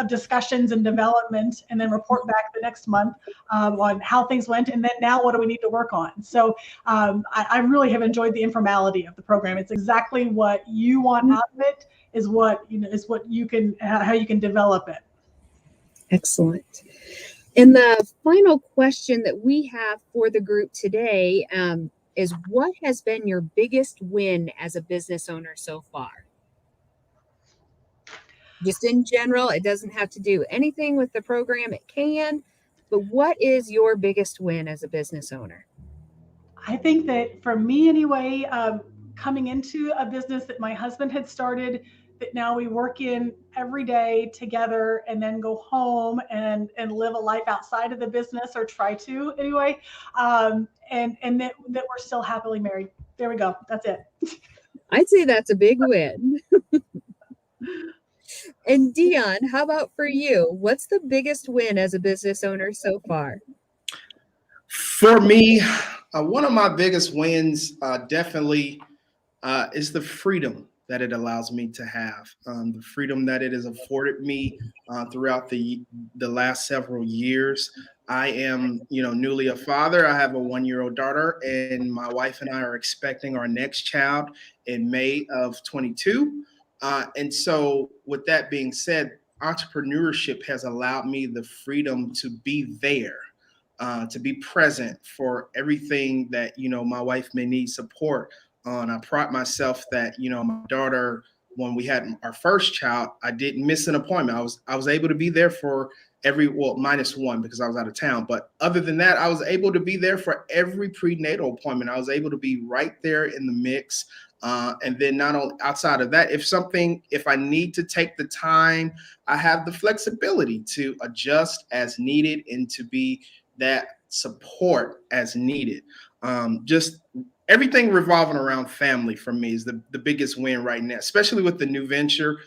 E: discussions and development, and then report back the next month on how things went, and then now what do we need to work on. So I really have enjoyed the informality of the program. It's exactly what you want out of it, is what you can, how you can develop it.
C: Excellent. And the final question that we have for the group today is, what has been your biggest win as a business owner so far? Just in general, it doesn't have to do anything with the program. It can, but what is your biggest win as a business owner?
E: I think that for me anyway, coming into a business that my husband had started, that now we work in every day together and then go home and live a life outside of the business, or try to anyway. And that we're still happily married. There we go. That's it.
C: I'd say that's a big win. And Dion, how about for you? What's the biggest win as a business owner so far?
D: For me, one of my biggest wins definitely is the freedom that it allows me to have, the freedom that it has afforded me throughout the last several years. I am, newly a father. I have a 1-year-old daughter, and my wife and I are expecting our next child in May of 22. And so, with that being said, entrepreneurship has allowed me the freedom to be there. To be present for everything that my wife may need support on. I pride myself that my daughter, when we had our first child, I didn't miss an appointment. I was able to be there for minus one because I was out of town. But other than that, I was able to be there for every prenatal appointment. I was able to be right there in the mix. And then not only outside of that, if I need to take the time, I have the flexibility to adjust as needed and to be that support as needed. Just everything revolving around family for me is the biggest win right now, especially with the new venture.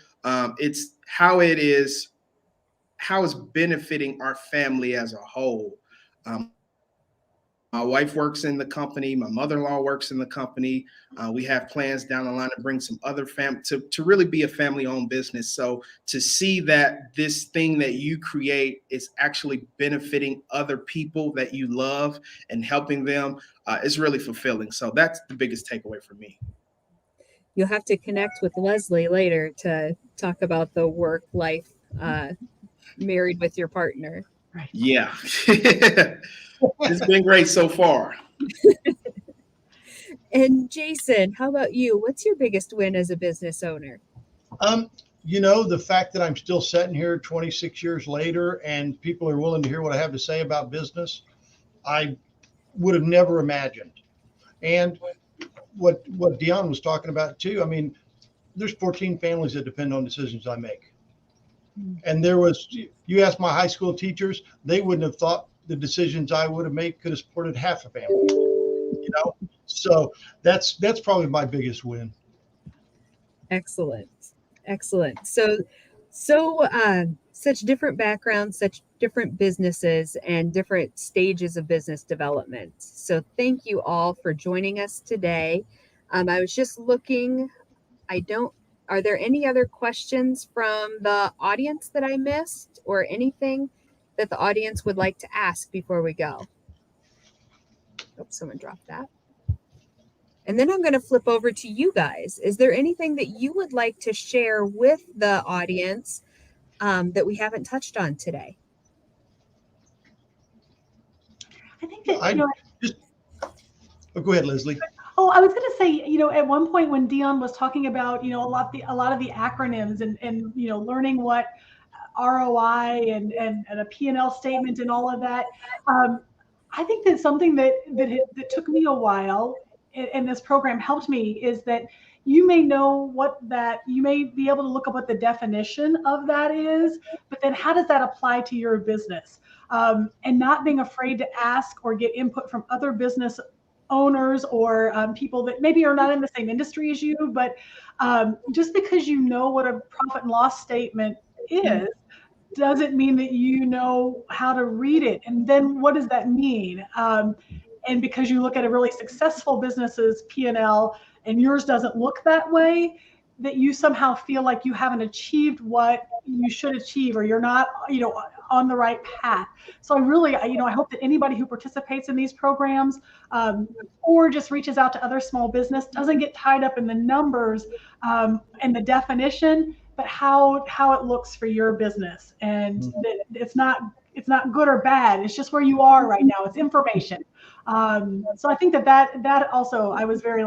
D: It's how it's benefiting our family as a whole. My wife works in the company. My mother-in-law works in the company. We have plans down the line to bring some other family to really be a family-owned business. So to see that this thing that you create is actually benefiting other people that you love and helping them is really fulfilling. So that's the biggest takeaway for me.
C: You'll have to connect with Leslie later to talk about the work life married with your partner.
E: Right.
D: Yeah. It's been great so far.
C: And Jason, how about you? What's your biggest win as a business owner?
F: The fact that I'm still sitting here 26 years later and people are willing to hear what I have to say about business, I would have never imagined. And what Dion was talking about too, I mean, there's 14 families that depend on decisions I make. And you ask my high school teachers, they wouldn't have thought the decisions I would have made could have supported half a family, So that's probably my biggest win.
C: Excellent. So such different backgrounds, such different businesses, and different stages of business development. So thank you all for joining us today. I was just looking. Are there any other questions from the audience that I missed, or anything that the audience would like to ask before we go? Oh, someone dropped that. And then I'm going to flip over to you guys. Is there anything that you would like to share with the audience that we haven't touched on today?
E: I think that,
F: go ahead, Leslie.
E: Oh, I was going to say, at one point when Dion was talking about, a lot of the acronyms and learning what ROI and a P&L statement and all of that. I think that something that took me a while, and this program helped me, is that you may know you may be able to look up what the definition of that is, but then how does that apply to your business? And not being afraid to ask or get input from other business owners or people that maybe are not in the same industry as you, but just because you know what a profit and loss statement is, doesn't mean that you know how to read it. And then what does that mean? And because you look at a really successful business's P&L and yours doesn't look that way, that you somehow feel like you haven't achieved what you should achieve, or you're not, on the right path. So I really, I hope that anybody who participates in these programs or just reaches out to other small business doesn't get tied up in the numbers and the definition, but how it looks for your business. And it's not good or bad. It's just where you are right now. It's information. So I think that also, I was very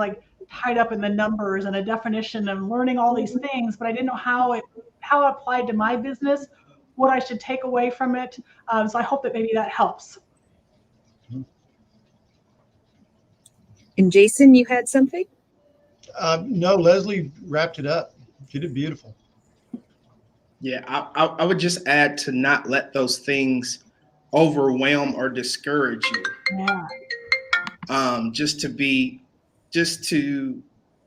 E: tied up in the numbers and a definition and learning all these things, but I didn't know how how it applied to my business, what I should take away from it. So I hope that maybe that helps.
C: And Jason, you had something?
F: No, Leslie wrapped it up. She did beautiful.
D: Yeah, I would just add to not let those things overwhelm or discourage you.
E: Yeah.
D: Just to be, just to,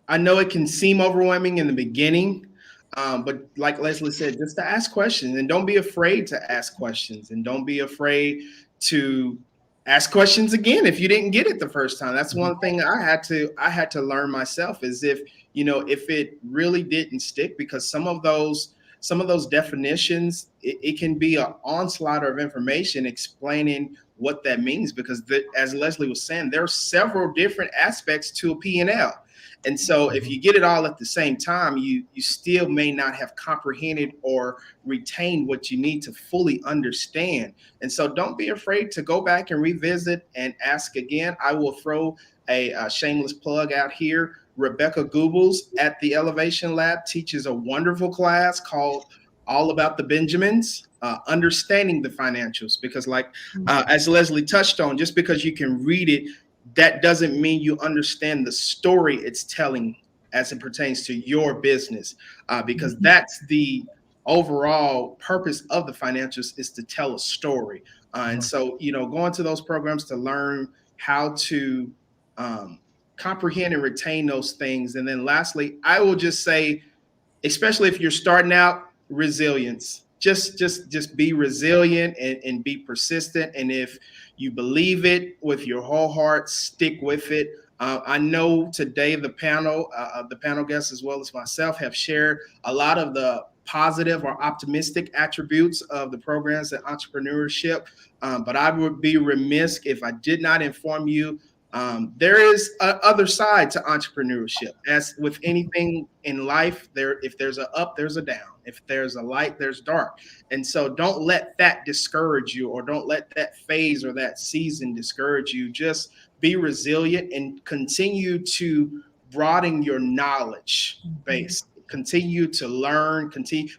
D: I know it can seem overwhelming in the beginning, but like Leslie said, just to ask questions, and don't be afraid to ask questions, and don't be afraid to ask questions again if you didn't get it the first time. That's one thing I had to learn myself, is if it really didn't stick, because some of those definitions, it can be an onslaught of information explaining what that means, because as Leslie was saying, there are several different aspects to a P&L. And so if you get it all at the same time, you still may not have comprehended or retained what you need to fully understand. And so don't be afraid to go back and revisit and ask again. I will throw a shameless plug out here. Rebecca Goebbels at the Elevation Lab teaches a wonderful class called All About the Benjamins, Understanding the Financials, because as Leslie touched on, just because you can read it, that doesn't mean you understand the story it's telling as it pertains to your business, because that's the overall purpose of the financials, is to tell a story. And so, going to those programs to learn how to comprehend and retain those things. And then lastly, I will just say, especially if you're starting out, resilience. Just be resilient and be persistent. And if you believe it with your whole heart, stick with it. I know today the panel guests, as well as myself, have shared a lot of the positive or optimistic attributes of the programs and entrepreneurship. But I would be remiss if I did not inform you. There is a other side to entrepreneurship. As with anything in life, if there's a up, there's a down. If there's a light, there's dark. And so don't let that discourage you, or don't let that phase or that season discourage you. Just be resilient and continue to broaden your knowledge base. Continue to learn,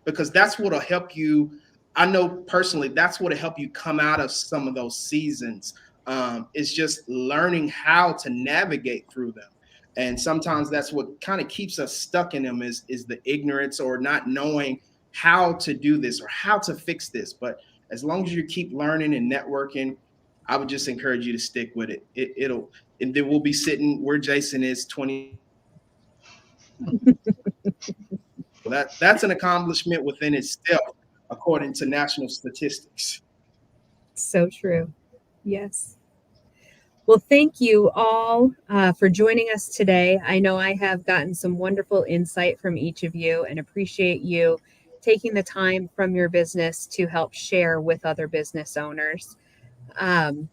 D: because that's what'll help you. I know personally, that's what'll help you come out of some of those seasons. It's just learning how to navigate through them. And sometimes that's what kind of keeps us stuck in them, is the ignorance, or not knowing how to do this or how to fix this. But as long as you keep learning and networking, I would just encourage you to stick with it. And then we'll be sitting where Jason is 20. That's an accomplishment within itself, according to national statistics.
C: So true. Yes. Well, thank you all for joining us today. I know I have gotten some wonderful insight from each of you, and appreciate you taking the time from your business to help share with other business owners. And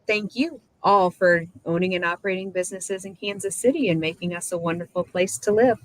C: thank you all for owning and operating businesses in Kansas City and making us a wonderful place to live.